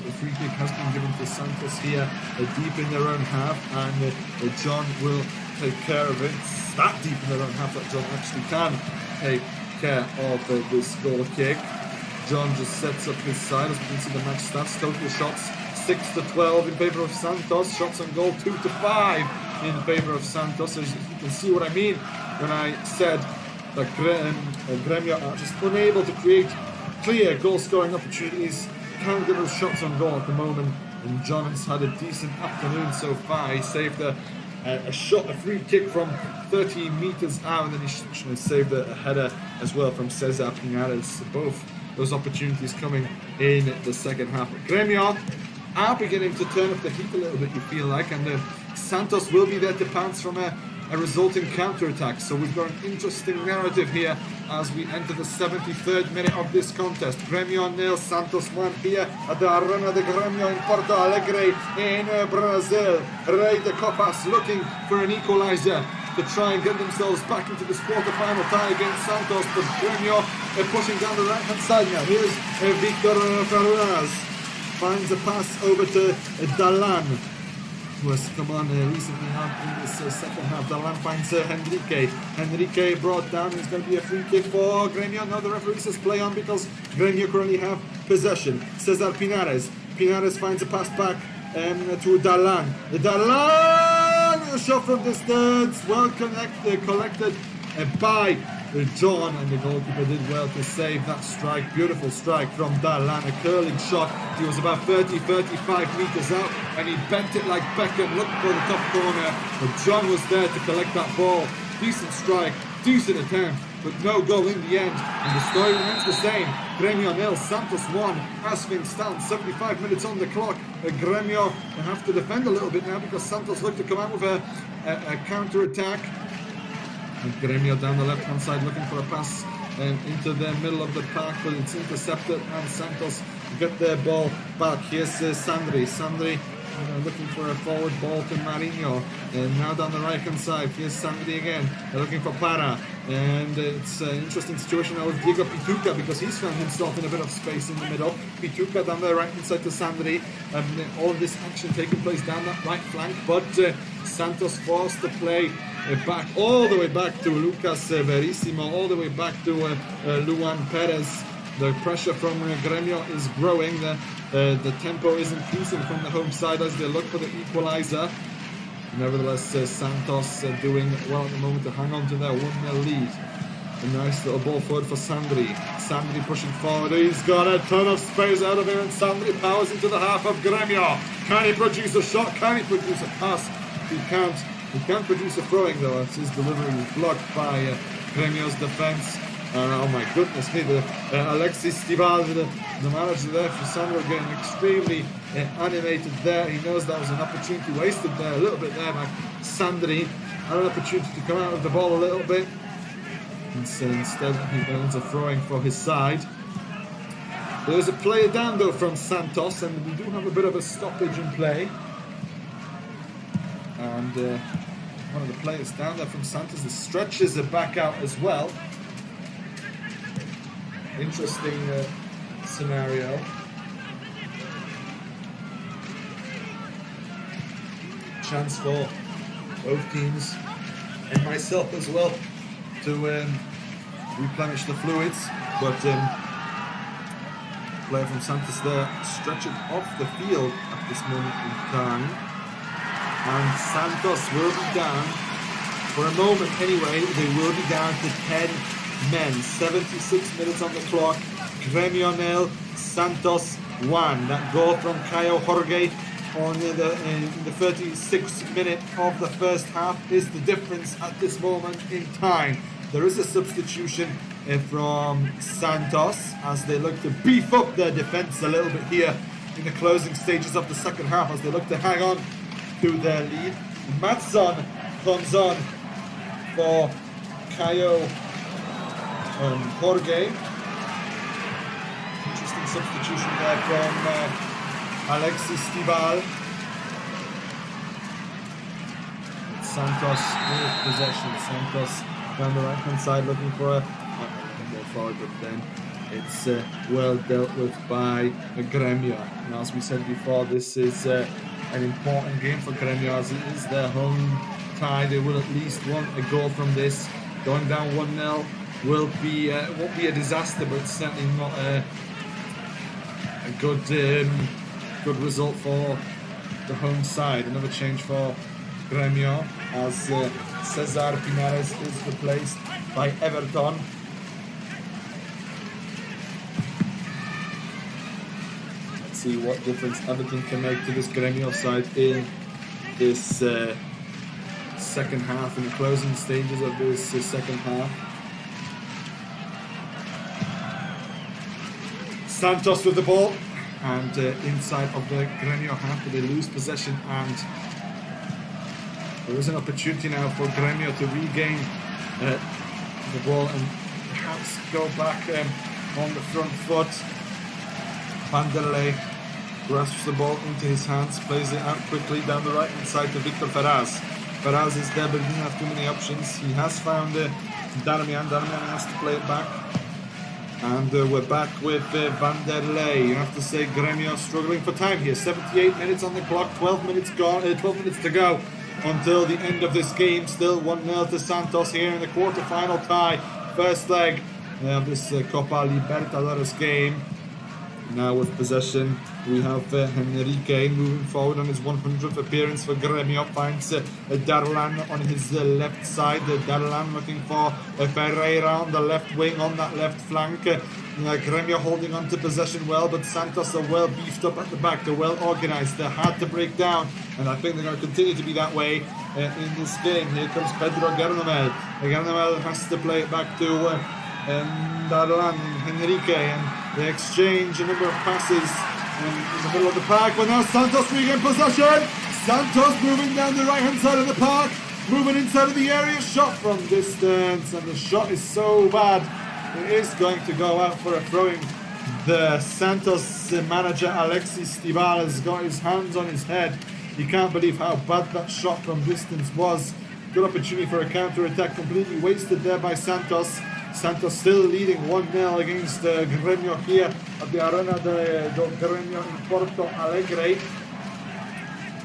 The free kick has been given to Santos here, deep in their own half, and John will take care of it. That deep in their own half that John actually can take care of this goal kick. John just sets up his side. As we can see the match stats, total shots 6-12 in favour of Santos, shots on goal 2-5 in favour of Santos. As you can see what I mean when I said that Gremio are just unable to create clear goal scoring opportunities, can't get those shots on goal at the moment, and John has had a decent afternoon so far. He saved a free kick from 30 meters out, and then he saved a header as well from Cesar Pinares. Both those opportunities coming in the second half. Gremio are beginning to turn up the heat a little bit, you feel like, and Santos will be there to pounce from a resulting counter-attack. So we've got an interesting narrative here as we enter the 73rd minute of this contest. Gremio 0, Santos 1 here at the Arena de Gremio in Porto Alegre in Brazil. Rei de Copas looking for an equalizer to try and get themselves back into this quarter-final tie against Santos, but Gremio pushing down the right-hand side now. Here's Victor Ferraz. Finds a pass over to Dalan, who has come on recently in this second half. Dalan finds Henrique. Henrique brought down. It's going to be a free kick for Gremio. Now the referee says play on because Gremio currently have possession. Cesar Pinares. Pinares finds a pass back to Dalan. Dalan! A shot from distance. Well collected by John, and the goalkeeper did well to save that strike. Beautiful strike from Dalan, a curling shot. He was about 30-35 meters out, and he bent it like Beckham, looked for the top corner, but John was there to collect that ball. Decent strike, decent attempt, but no goal in the end, and the story remains the same. Gremio 0, Santos 1, as things stand, 75 minutes on the clock. Gremio have to defend a little bit now because Santos look to come out with a counter-attack. And Gremio down the left-hand side looking for a pass into the middle of the park, but it's intercepted, and Santos get their ball back. Here's Sandri. Sandri looking for a forward ball to Marinho. And now down the right-hand side, here's Sandri again. They're looking for Para. And it's an interesting situation now with Diego Pituca because he's found himself in a bit of space in the middle. Pituca down the right-hand side to Sandri. All of this action taking place down that right flank, but Santos forced to play back, all the way back to Lucas Verissimo, all the way back to Luan Perez. The pressure from Gremio is growing. The tempo is increasing from the home side as they look for the equalizer. Nevertheless, Santos doing well at the moment to hang on to their 1-0 lead. A nice little ball forward for Sandri. Sandri pushing forward. He's got a ton of space out of here, and Sandri powers into the half of Gremio. Can he produce a shot? Can he produce a pass? He can't. He can't produce a throwing though, as his delivery was blocked by Gremio's defense. Oh my goodness me, Alexis Stival, the manager there for Sandro, getting extremely animated there. He knows that was an opportunity wasted there, a little bit there by Sandri. Had an opportunity to come out of the ball a little bit. And so instead he earns a throwing for his side. There's a player down though from Santos, and we do have a bit of a stoppage in play. And one of the players down there from Santos stretches it back out as well. Interesting scenario. Chance for both teams and myself as well to replenish the fluids, but player from Santos there stretching off the field at this moment in time, and Santos will be down for a moment anyway. They will be down to 10 men. 76 minutes on the clock. Gremio 0, Santos 1. That goal from Caio Jorge on in the 36th minute of the first half is the difference at this moment in time. There is a substitution from Santos as they look to beef up their defense a little bit here in the closing stages of the second half, as they look to hang on to their lead. Matson comes on for Caio Jorge. Interesting substitution there from Alexis Stival. Santos with possession. Santos down the right hand side looking for a more forward, but then it's well dealt with by Gremio. And as we said before, this is an important game for Gremio, as it is their home tie. They will at least want a goal from this. Going down 1-0 will be won't be a disaster, but it's certainly not a good result for the home side. Another change for Gremio, as Cesar Pinares is replaced by Everton. Let's see what difference Everton can make to this Gremio side in this second half, in the closing stages of this second half. Santos with the ball, and inside of the Gremio half, they lose possession, and there is an opportunity now for Gremio to regain the ball and perhaps go back on the front foot. Vanderlei grasps the ball into his hands, plays it out quickly down the right hand side to Victor Ferraz. Ferraz is there, but he doesn't have too many options. He has found Darmian. Darmian has to play it back. And we're back with Vanderlei. You have to say Gremio struggling for time here. 78 minutes on the clock, 12 minutes to go until the end of this game. Still 1-0 to Santos here in the quarter-final tie. First leg of this Copa Libertadores game. Now with possession, we have Henrique moving forward on his 100th appearance for Gremio. Finds Darlan on his left side. Darlan looking for Ferreira on the left wing, on that left flank. Gremio holding on to possession well, but Santos are well beefed up at the back. They're well organised. They're hard to break down, and I think they're going to continue to be that way in this game. Here comes Pedro Garnomel. Garnomel has to play it back to Darlan and Henrique, and they exchange a number of passes in the middle of the park. But now Santos regain possession. Santos moving down the right hand side of the park, moving inside of the area. Shot from distance, and the shot is so bad it is going to go out for a throwing. The Santos manager Alexis Stival has got his hands on his head. He can't believe how bad that shot from distance was. Good opportunity for a counter-attack, completely wasted there by Santos. Santos still leading 1-0 against Gremio here at the Arena de Gremio in Porto Alegre.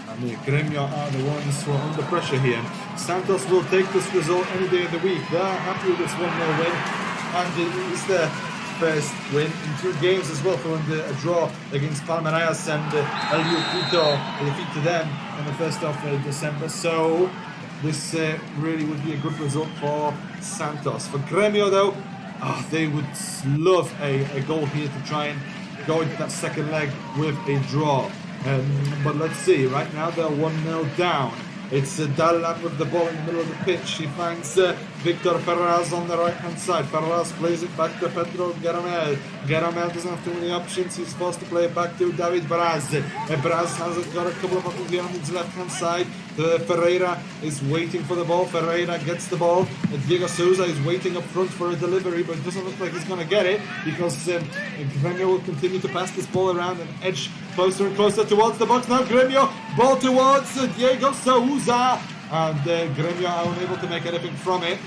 And the Gremio are the ones who are under pressure here. Santos will take this result any day of the week. They're happy with this 1-0 win, and it is their first win in 2 games as well, following a draw against Palmeiras and Elio Quito, a defeat to them on the 1st of December. So this really would be a good result for Santos. For Gremio though, they would love a goal here to try and go into that second leg with a draw. But let's see, right now they're 1-0 down. It's Darlan with the ball in the middle of the pitch. He finds Victor Ferraz on the right hand side. Ferraz plays it back to Pedro Garamel. Garamel doesn't have too many options. He's forced to play it back to David Braz. Braz has got a couple of options here on his left hand side. Ferreira is waiting for the ball. Ferreira gets the ball. Diego Souza is waiting up front for a delivery, but it doesn't look like he's going to get it because Gremio will continue to pass this ball around and edge closer and closer towards the box. Now Gremio, ball towards Diego Souza, and Gremio are unable to make anything from it.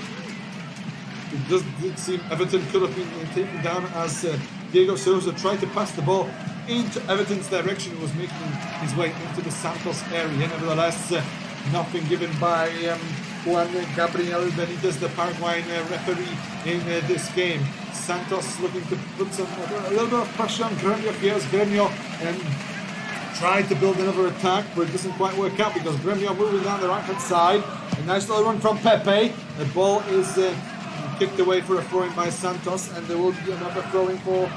It did seem Everton could have been taken down as Diego Souza tried to pass the ball into Everton's direction. Was making his way into the Santos area. Nevertheless, nothing given by Juan Gabriel Benitez, the Paraguayan referee in this game. Santos looking to put a little bit of pressure on Gremio here as Gremio tried to build another attack, but it doesn't quite work out because Gremio moving down the right hand side. A nice little run from Pepe. The ball is kicked away for a throw-in by Santos, and there will be another throw-in for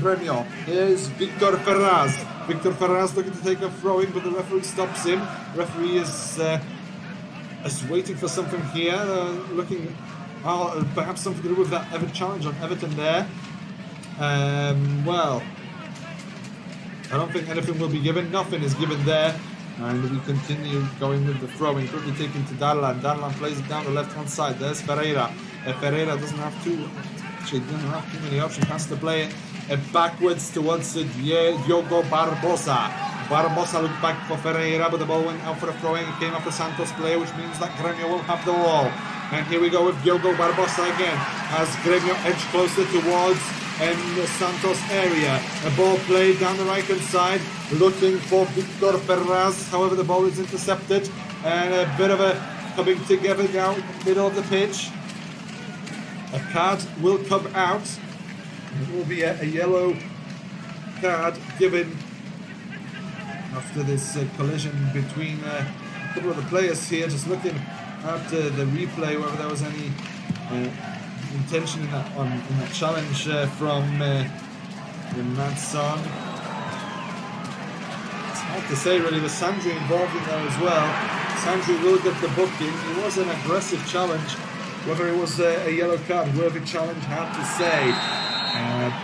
Gremio. Here's Victor Ferraz. Victor Ferraz looking to take a throw-in, but the referee stops him. Referee is waiting for something here, looking perhaps something to do with that challenge on Everton there. Well, I don't think anything will be given. Nothing is given there. And we continue going with the throw-in, quickly taken to Darlan. Darlan plays it down the left-hand side. There's Ferreira. Ferreira doesn't have too many options. Has to play it backwards towards Diogo Barbosa. Barbosa looked back for Ferreira, but the ball went out for a throw-in. It came off a Santos player, which means that Gremio will have the ball. And here we go with Diogo Barbosa again, as Gremio edge closer towards the Santos area. A ball played down the right hand side, looking for Victor Ferraz. However, the ball is intercepted, and a bit of a coming together now in the middle of the pitch. A card will come out. It will be a yellow card given after this collision between a couple of the players here. Just looking at the replay, whether there was any intention in that challenge from Madson. It's hard to say really. There's Sandri involved in there as well. Sandri will get the booking. It was an aggressive challenge. Whether it was a yellow card worthy challenge, hard to say.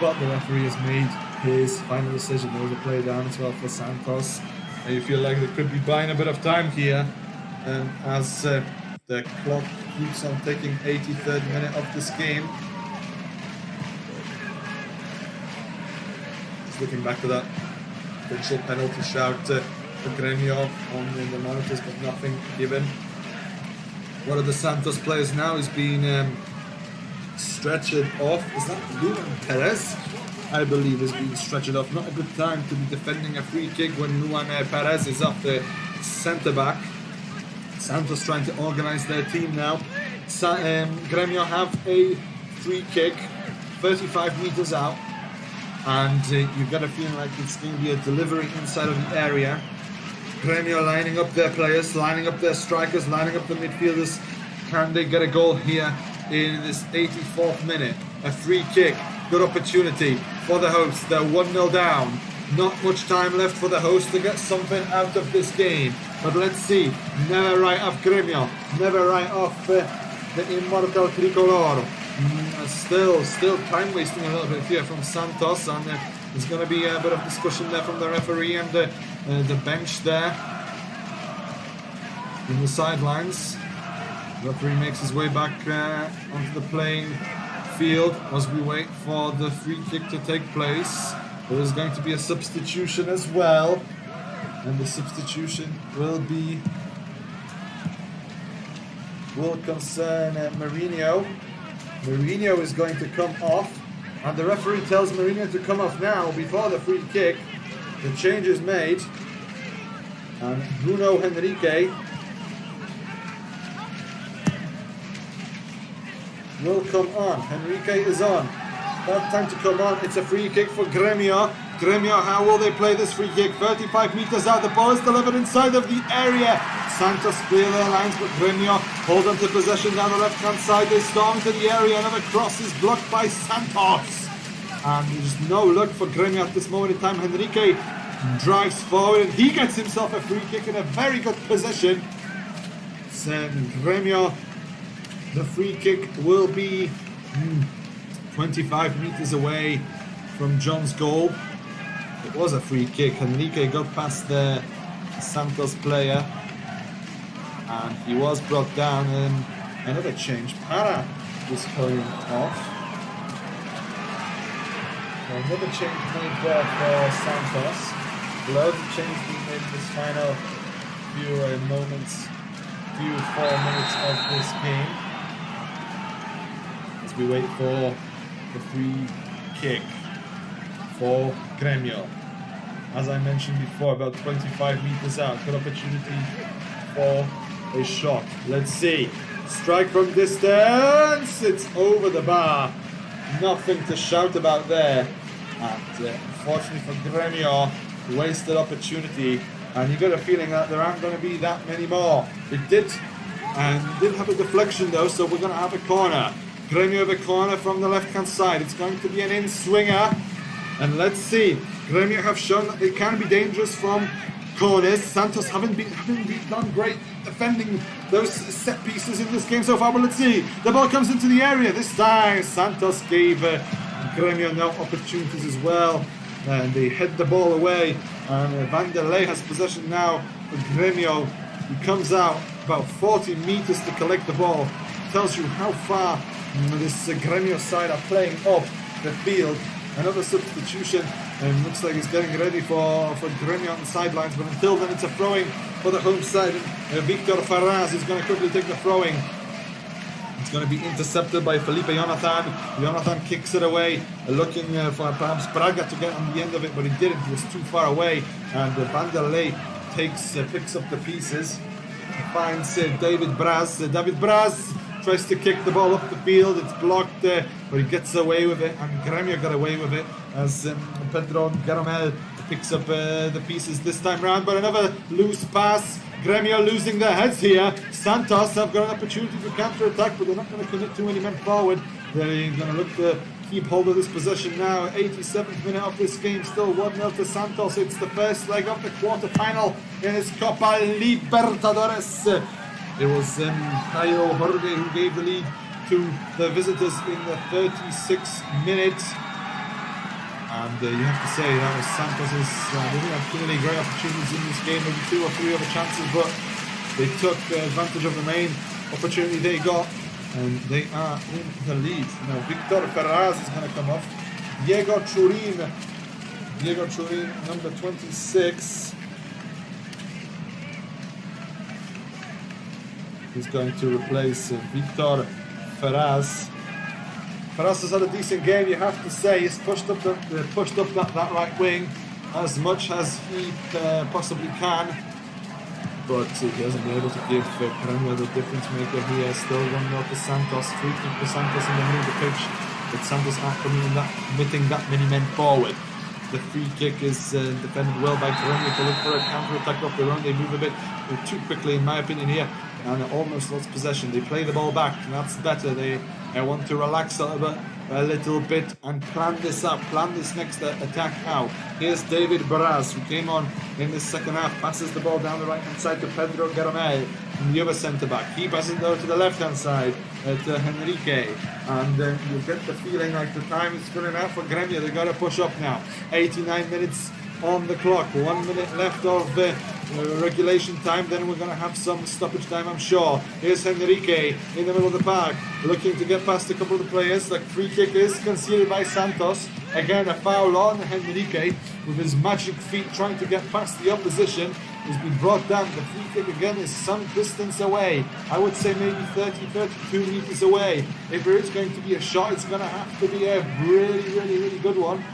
But the referee has made his final decision. There was a play down as well for Santos. And you feel like they could be buying a bit of time here, as the clock keeps on ticking. 83rd minute of this game. Just looking back to that potential penalty shout for Gremio on the monitors, but nothing given. One of the Santos players now is being stretched off. Is that Luan Perez? I believe is being stretched off. Not a good time to be defending a free kick when Luan Perez is off the centre back. Santos trying to organise their team now. Gremio have a free kick 35 metres out, and you've got a feeling like it's going to be a delivery inside of the area. Gremio lining up their players, lining up their strikers, lining up the midfielders. Can they get a goal here in this 84th minute? A free kick, good opportunity for the hosts. They're 1-0 down. Not much time left for the hosts to get something out of this game. But let's see. Never write off Gremio. Never write off the immortal tricolor. Still time wasting a little bit here from Santos, and there's going to be a bit of discussion there from the referee and the bench there in the sidelines. The referee makes his way back onto the playing field as we wait for the free kick to take place. There is going to be a substitution as well, and the substitution will concern Mourinho. Mourinho is going to come off, and the referee tells Mourinho to come off now before the free kick. The change is made, and Bruno Henrique will come on. Henrique is on. About time to come on. It's a free kick for Gremio. Gremio, how will they play this free kick? 35 meters out. The ball is delivered inside of the area. Santos clear their lines, but Gremio hold on to possession down the left-hand side. They storm into the area. Another cross is blocked by Santos. And there's no luck for Gremio at this moment in time. Henrique drives forward and he gets himself a free kick in a very good position. So Gremio, the free kick will be 25 meters away from John's goal. It was a free kick. Henrique got past the Santos player and he was brought down, and another change. Para was coming off. So another change made there for Santos. Loads of change being made in this final few 4 minutes of this game. As we wait for the free kick for Gremio. As I mentioned before, about 25 meters out. Good opportunity for a shot. Let's see. Strike from distance. It's over the bar. Nothing to shout about there. And unfortunately for Gremio, wasted opportunity. And you got a feeling that there aren't going to be that many more. It did have a deflection though, so we're going to have a corner. Gremio have a corner from the left-hand side. It's going to be an in-swinger. And let's see. Gremio have shown that they can be dangerous from corners. Santos haven't done great defending those set pieces in this game so far, but let's see. The ball comes into the area. This time Santos gave Gremio no opportunities as well. And they head the ball away. And Vanderlei has possession now for Gremio. He comes out about 40 meters to collect the ball. Tells you how far this Gremio side are playing up the field. Another substitution, and looks like he's getting ready for Gremio on the sidelines, but until then it's a throwing for the home side. Victor Ferraz is going to quickly take the throwing. It's going to be intercepted by Felipe Jonathan. Jonathan kicks it away, looking for perhaps Braga to get on the end of it, but he didn't. He was too far away, and Vanderlei picks up the pieces, finds David Braz. David Braz tries to kick the ball up the field. It's blocked, but he gets away with it, and Gremio got away with it as Pedro Garomel picks up the pieces this time round. But another loose pass. Gremio losing their heads here. Santos have got an opportunity to counter-attack, but they're not going to commit too many men forward. They're going to look to keep hold of this possession now. 87th minute of this game, still 1-0 to Santos. It's the first leg of the quarter-final in this Copa Libertadores. It was Caio Jorge who gave the lead to the visitors in the 36th minute. And you have to say that was Santos's. They didn't have too many great opportunities in this game, maybe 2 or 3 other chances, but they took advantage of the main opportunity they got, and they are in the lead. Now Victor Ferraz is going to come off. Diego Churin, number 26. He's going to replace Victor Ferraz. Ferraz has had a decent game, you have to say. He's pushed up that right wing as much as he possibly can, but he hasn't been able to give Gremio the difference maker here. Still 1-0 to Santos, 3-2 to Santos in the middle of the pitch, but Santos aren't committing that many men forward. The free kick is defended well by Gremio to look for a counter-attack off their own. They move a bit too quickly, in my opinion, here, and almost lost possession. They play the ball back, and that's better. They want to relax a little bit and plan this next attack out. Here's David Braz, who came on in the second half, passes the ball down the right-hand side to Pedro Garomel, the other centre-back. He passes it over to the left-hand side to Henrique, and you get the feeling like the time is running out for Gremio. They got to push up now. 89 minutes on the clock, 1 minute left of regulation time, then we're going to have some stoppage time, I'm sure. Here's Henrique in the middle of the park, looking to get past a couple of the players. The free kick is conceded by Santos. Again, a foul on Henrique with his magic feet trying to get past the opposition. He's been brought down. The free kick again is some distance away. I would say maybe 32 meters away. If there is going to be a shot, it's going to have to be a really good one.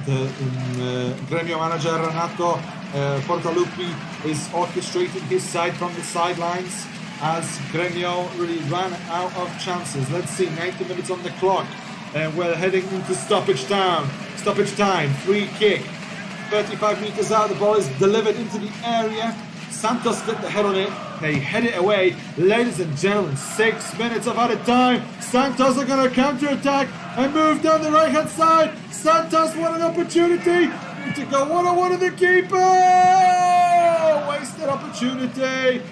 The Gremio manager Renato Portaluppi is orchestrating his side from the sidelines as Gremio really ran out of chances. Let's see, 90 minutes on the clock. And we're heading into stoppage time. Stoppage time, free kick. 35 meters out, the ball is delivered into the area. Santos get the head on it. They head it away. Ladies and gentlemen, 6 minutes of added time. Santos are going to counter-attack and move down the right-hand side. Santos, what an opportunity to go one-on-one with the keeper. Wasted opportunity.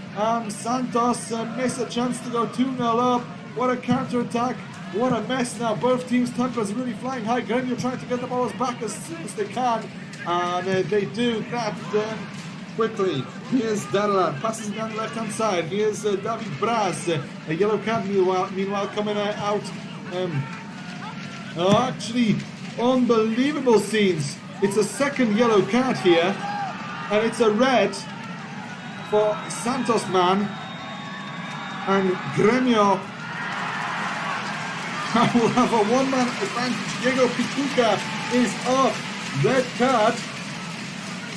Santos missed a chance to go 2-0 up. What a counter-attack. What a mess now. Both teams' tempers really flying high. Gremio trying to get the balls back as soon as they can. And they do that quickly. Here's Darlan, passes down the left-hand side. Here's David Braz, a yellow card meanwhile coming out. Actually, unbelievable scenes. It's a second yellow card here, and it's a red for Santos man. And Gremio will have a one-man advantage. Diego Pituca is off. Red card.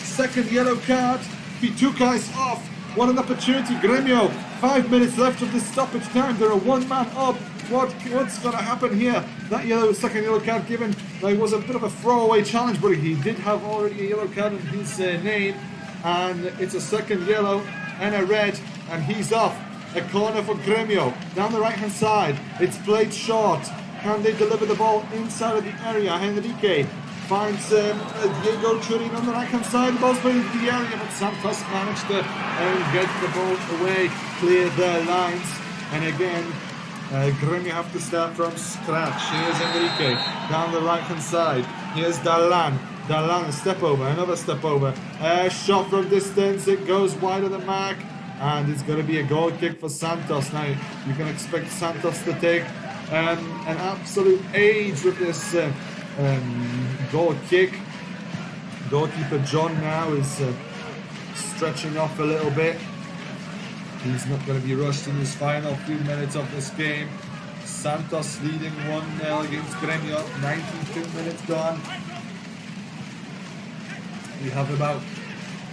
Second yellow card. Pituca is off. What an opportunity. Gremio, 5 minutes left of this stoppage time. They're a one-man up. What's going to happen here? That second yellow card given, it was a bit of a throwaway challenge, but he did have already a yellow card in his name. And it's a second yellow and a red, and he's off. A corner for Gremio. Down the right-hand side. It's played short. Can they deliver the ball inside of the area? Henrique finds Diego Turin on the right-hand side. The ball's played into the area, but Santos managed to get the ball away, clear their lines. And again, Gremio have to start from scratch. Here's Enrique down the right-hand side. Here's Darlan. Darlan, a step over, another step over. Shot from distance, it goes wide of the mark. And it's going to be a goal kick for Santos. Now, you can expect Santos to take an absolute age with this goal kick. Goalkeeper John now is stretching off a little bit. He's not going to be rushed in his final few minutes of this game. Santos leading 1-0 against Gremio. 92 minutes gone. We have about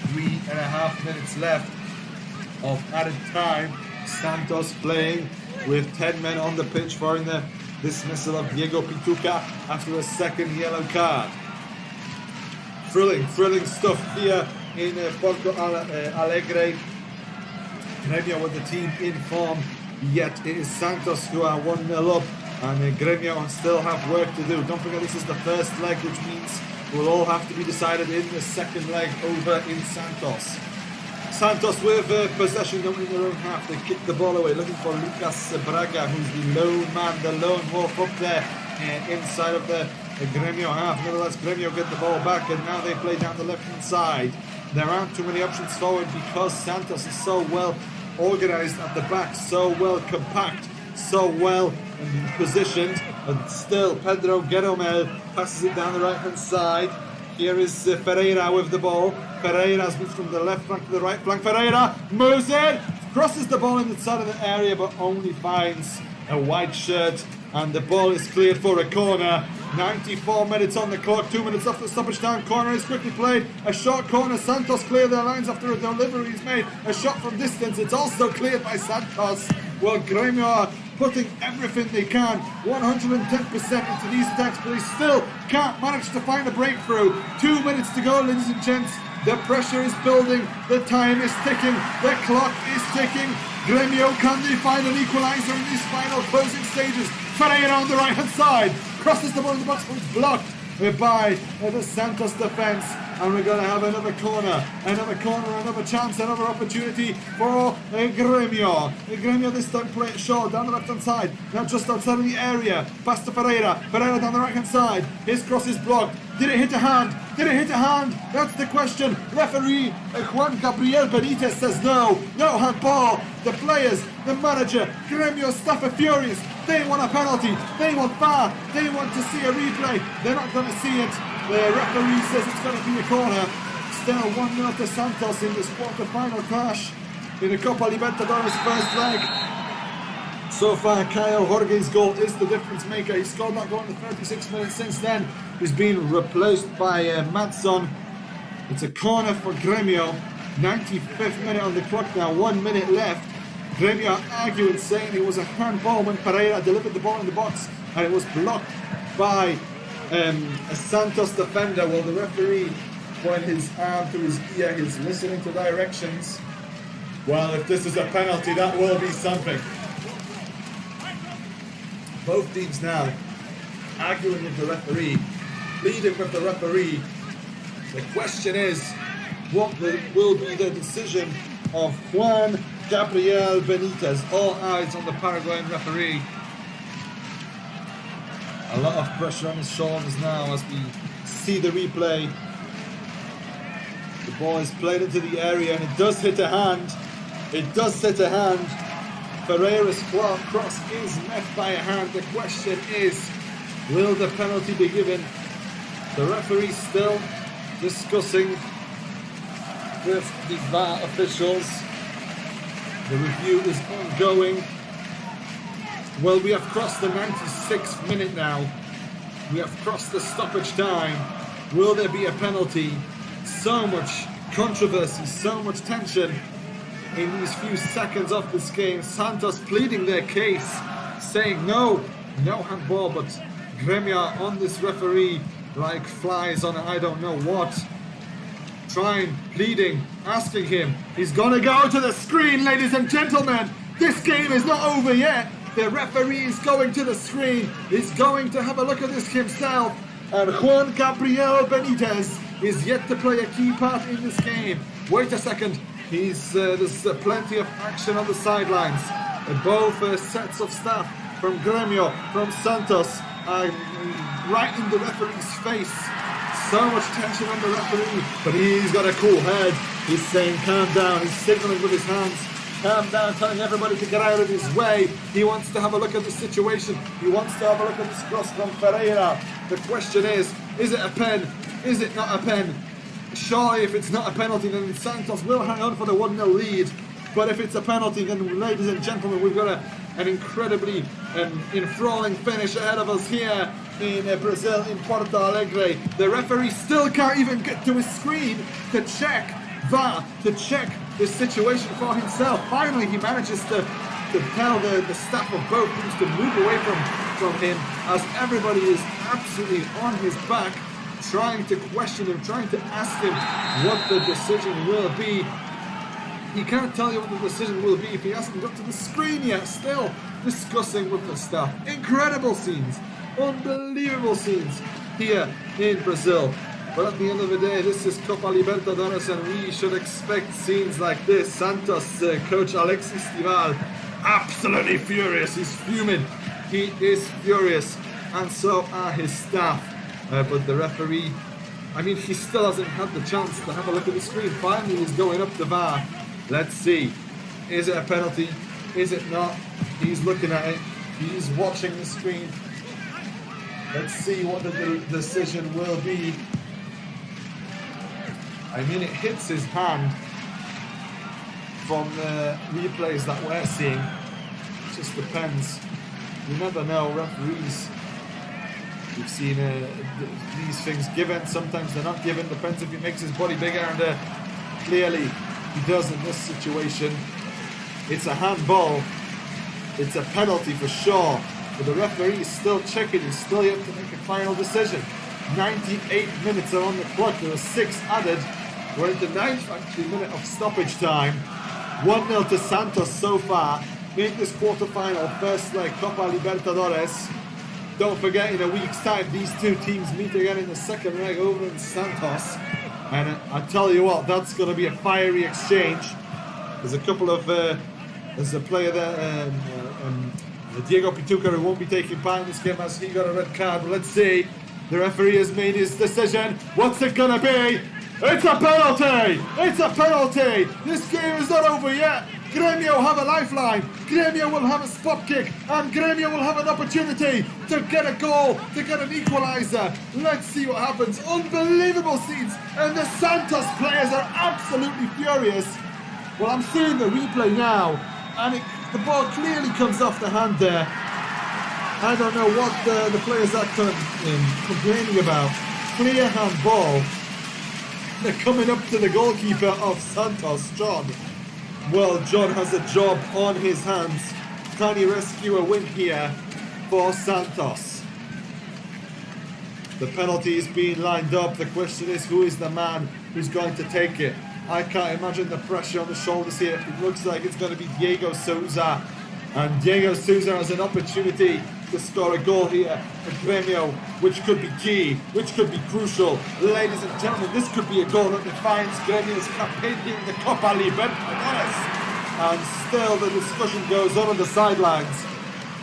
3.5 minutes left of added time. Santos playing with 10 men on the pitch following the dismissal of Diego Pituca after a second yellow card. Thrilling stuff here in Porto Alegre. Gremio with the team in form, yet it is Santos who are 1-0 up, and Gremio still have work to do. Don't forget, this is the first leg, which means will all have to be decided in the second leg over in Santos. Santos with possession in their own half. They kick the ball away, looking for Lucas Braga, who's the lone man, the lone wolf up there inside of the Gremio half. Nevertheless, Gremio get the ball back, and now they play down the left-hand side. There aren't too many options forward because Santos is so well organized at the back, so well compact, so well positioned. And still, Pedro Gueromel passes it down the right-hand side. Here is Ferreira with the ball. Ferreira's moved from the left flank to the right flank. Ferreira moves in, crosses the ball inside of the area, but only finds a white shirt, and the ball is cleared for a corner. 94 minutes on the clock, 2 minutes off the stoppage time. Corner is quickly played. A short corner. Santos clear their lines after a delivery is made. A shot from distance. It's also cleared by Santos. Well, Gremio are putting everything they can, 110% into these attacks, but they still can't manage to find a breakthrough. 2 minutes to go, ladies and gents. The pressure is building. The time is ticking. The clock is ticking. Gremio, can they find an equalizer in these final closing stages? Ferreira on the right-hand side. Crosses the ball in the box, but it's blocked by the Santos defense. And we're going to have another corner, another chance, another opportunity for Gremio. Gremio this time play it short, down the left-hand side, now just outside of the area. Pass to Ferreira. Ferreira down the right-hand side. His cross is blocked. Did it hit a hand? Did it hit a hand? That's the question. Referee Juan Gabriel Benitez says no. No handball. The players, the manager, Gremio staff are furious. They want a penalty. They want VAR. They want to see a replay. They're not going to see it. The referee says it's going to be a corner. Still 1-0 to Santos in this quarter-final clash in the Copa Libertadores first leg. So far, Kyle Jorge's goal is the difference maker. He scored that goal in the 36 minutes. Since then, he's been replaced by Matson. It's a corner for Gremio. 95th minute on the clock now, 1 minute left. Gremio arguing, saying it was a handball when Pereira delivered the ball in the box, and it was blocked by a Santos defender. Well, the referee pointed his arm to his ear. He's listening to directions. Well, if this is a penalty, that will be something. Both teams now arguing with the referee, pleading with the referee. The question is, what will be the decision of Juan Gabriel Benitez? All eyes on the Paraguayan referee. A lot of pressure on his shoulders now as we see the replay. The ball is played into the area and it does hit a hand. It does hit a hand. Ferreira's cross is met by a hand. The question is, will the penalty be given? The referee still discussing with the VAR officials. The review is ongoing. Well, we have crossed the 96th minute now. We have crossed the stoppage time. Will there be a penalty? So much controversy, so much tension in these few seconds of this game. Santos pleading their case, saying no handball, but Gremio on this referee like flies on I don't know what. Trying, pleading, asking him. He's gonna go to the screen, ladies and gentlemen. This game is not over yet. The referee is going to the screen. He's going to have a look at this himself. And Juan Gabriel Benitez is yet to play a key part in this game. Wait a second. There's plenty of action on the sidelines. Both sets of staff from Gremio, from Santos, are right in the referee's face. So much tension on the referee, but he's got a cool head. He's saying calm down. He's signaling with his hands. Calm down, telling everybody to get out of his way. He wants to have a look at the situation. He wants to have a look at this cross from Ferreira. The question is it a pen? Is it not a pen? Surely if it's not a penalty, then Santos will hang on for the 1-0 lead. But if it's a penalty, then ladies and gentlemen, we've got an incredibly enthralling finish ahead of us here in Brazil, in Porto Alegre. The referee still can't even get to his screen to check this situation for himself. Finally, he manages to tell the staff of both teams to move away from him, as everybody is absolutely on his back, trying to question him, trying to ask him what the decision will be. He can't tell you what the decision will be if he hasn't got to the screen yet. Still discussing with the staff. Incredible scenes, unbelievable scenes here in Brazil. But at the end of the day, this is Copa Libertadores, and we should expect scenes like this. Santos coach Alexis Stival, absolutely furious. He's fuming. He is furious, and so are his staff. But the referee, he still hasn't had the chance to have a look at the screen. Finally, he's going up the VAR. Let's see. Is it a penalty? Is it not? He's looking at it. He's watching the screen. Let's see what the decision will be. It hits his hand from the replays that we're seeing. It just depends. You never know. Referees, we've seen these things given. Sometimes they're not given. Depends if he makes his body bigger, and clearly he does in this situation. It's a handball. It's a penalty for sure. But the referee is still checking. He's still yet to make a final decision. 98 minutes are on the clock. There are 6 added. We're in the 9th actually minute of stoppage time. 1-0 to Santos so far in this quarterfinal, first leg Copa Libertadores. Don't forget, in a week's time, these two teams meet again in the second leg over in Santos. And I tell you what, that's going to be a fiery exchange. There's a couple of, there's a player there, Diego Pituca, who won't be taking part in this game as he got a red card. But let's see. The referee has made his decision. What's it going to be? It's a penalty! It's a penalty! This game is not over yet. Gremio have a lifeline. Gremio will have a spot kick, and Gremio will have an opportunity to get a goal, to get an equalizer. Let's see what happens. Unbelievable scenes, and the Santos players are absolutely furious. Well, I'm seeing the replay now, and the ball clearly comes off the hand there. I don't know what the players are complaining about. Clear handball. They're coming up to the goalkeeper of Santos, John. Well, John has a job on his hands. Can he rescue a win here for Santos? The penalty is being lined up. The question is, who is the man who's going to take it? I can't imagine the pressure on the shoulders here. It looks like it's going to be Diego Souza. And Diego Souza has an opportunity to score a goal here for Gremio, which could be key, which could be crucial. Ladies and gentlemen, this could be a goal that defines Gremio's campaign here in the COPA LIBERTADORES. And still the discussion goes on the sidelines.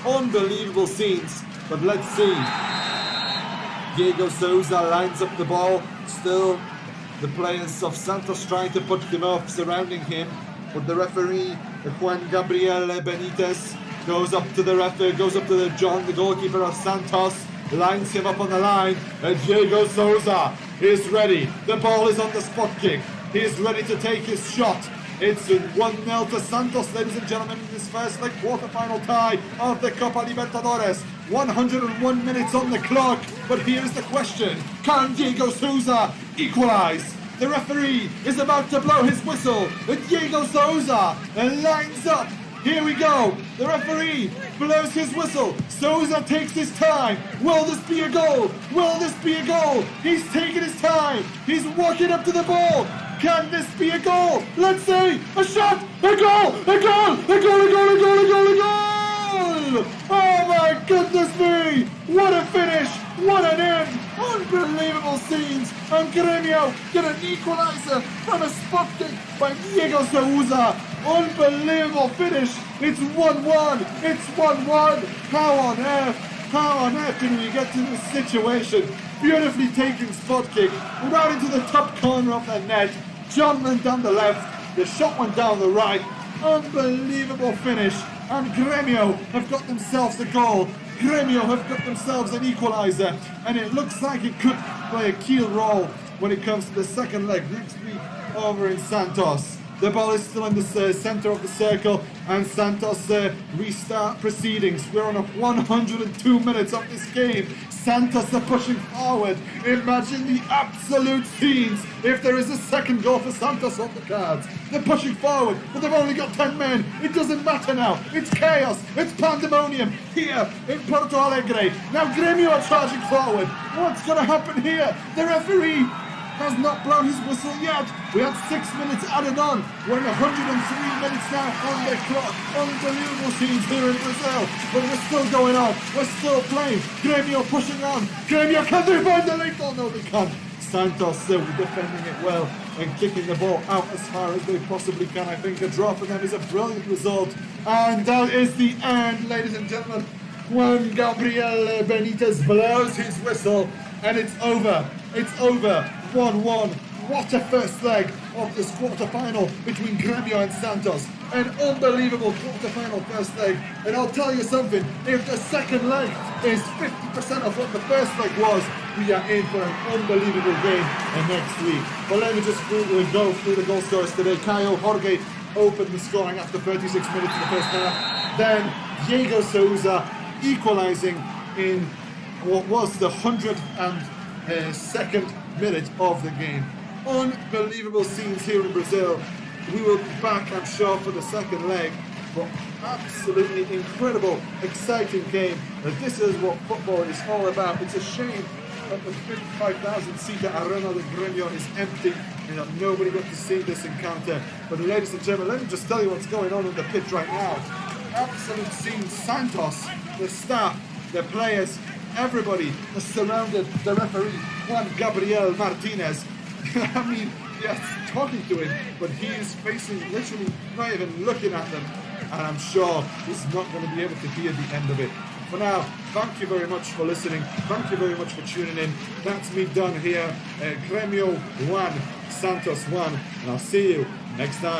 Unbelievable scenes, but let's see. Diego Souza lines up the ball. Still the players of Santos trying to put him off, surrounding him. But the referee, Juan Gabriel Benitez, goes up to the referee, goes up to the John, the goalkeeper of Santos, lines him up on the line, and Diego Souza is ready. The ball is on the spot kick. He is ready to take his shot. It's 1-0 to Santos, ladies and gentlemen, in this first leg quarter-final tie of the Copa Libertadores. 101 minutes on the clock, but here's the question. Can Diego Souza equalize? The referee is about to blow his whistle, and Diego Souza lines up. Here we go. The referee blows his whistle. Souza takes his time. Will this be a goal? Will this be a goal? He's taking his time. He's walking up to the ball. Can this be a goal? Let's see. A shot. A goal. A goal. A goal. A goal. A goal. A goal. A goal. Oh my goodness me. What a finish. What an end. Unbelievable scenes. And Gremio get an equalizer from a spot kick by Diego Souza. Unbelievable finish. It's 1-1. It's 1-1. How on earth did we get to this situation? Beautifully taken spot kick right into the top corner of the net. John went down the left. The shot went down the right. Unbelievable finish. And Gremio have got themselves a goal. Gremio have got themselves an equalizer. And it looks like it could play a key role when it comes to the second leg next week over in Santos. The ball is still in the center of the circle, and Santos restart proceedings. We're on 102 minutes of this game. Santos are pushing forward. Imagine the absolute scenes if there is a second goal for Santos on the cards. They're pushing forward, but they've only got 10 men. It doesn't matter now. It's chaos. It's pandemonium here in Porto Alegre. Now Gremio are charging forward. What's going to happen here? The referee has not blown his whistle yet. We had 6 minutes added on. We're in 103 minutes now on the clock. Unbelievable scenes here in Brazil. But we're still going on. We're still playing. Gremio pushing on. Gremio, can they find the link? Oh no, they can't. Santos still defending it well and kicking the ball out as far as they possibly can. I think a draw for them is a brilliant result. And that is the end, ladies and gentlemen. Juan Gabriel Benitez blows his whistle and it's over. It's over. 1-1. What a first leg of this quarter-final between Gremio and Santos. An unbelievable quarter-final first leg. And I'll tell you something, if the second leg is 50% of what the first leg was, we are in for an unbelievable game next week. But let me just go through the goal scorers today. Caio Jorge opened the scoring after 36 minutes in the first half. Then Diego Souza equalizing in what was the 102nd minute of the game. Unbelievable scenes here in Brazil. We will be back, I'm sure, for the second leg. But absolutely incredible, exciting game. And this is what football is all about. It's a shame that the 55,000-seater Arena de Gremio is empty and that nobody got to see this encounter. But ladies and gentlemen, let me just tell you what's going on the pitch right now. Absolute scenes. Santos, the staff, the players, everybody has surrounded the referee, Juan Gabriel Martinez. I mean, yes, talking to him, but he is facing, literally not even looking at them. And I'm sure he's not going to be able to hear the end of it. For now, thank you very much for listening. Thank you very much for tuning in. That's me done here. Gremio 1, Santos 1. And I'll see you next time.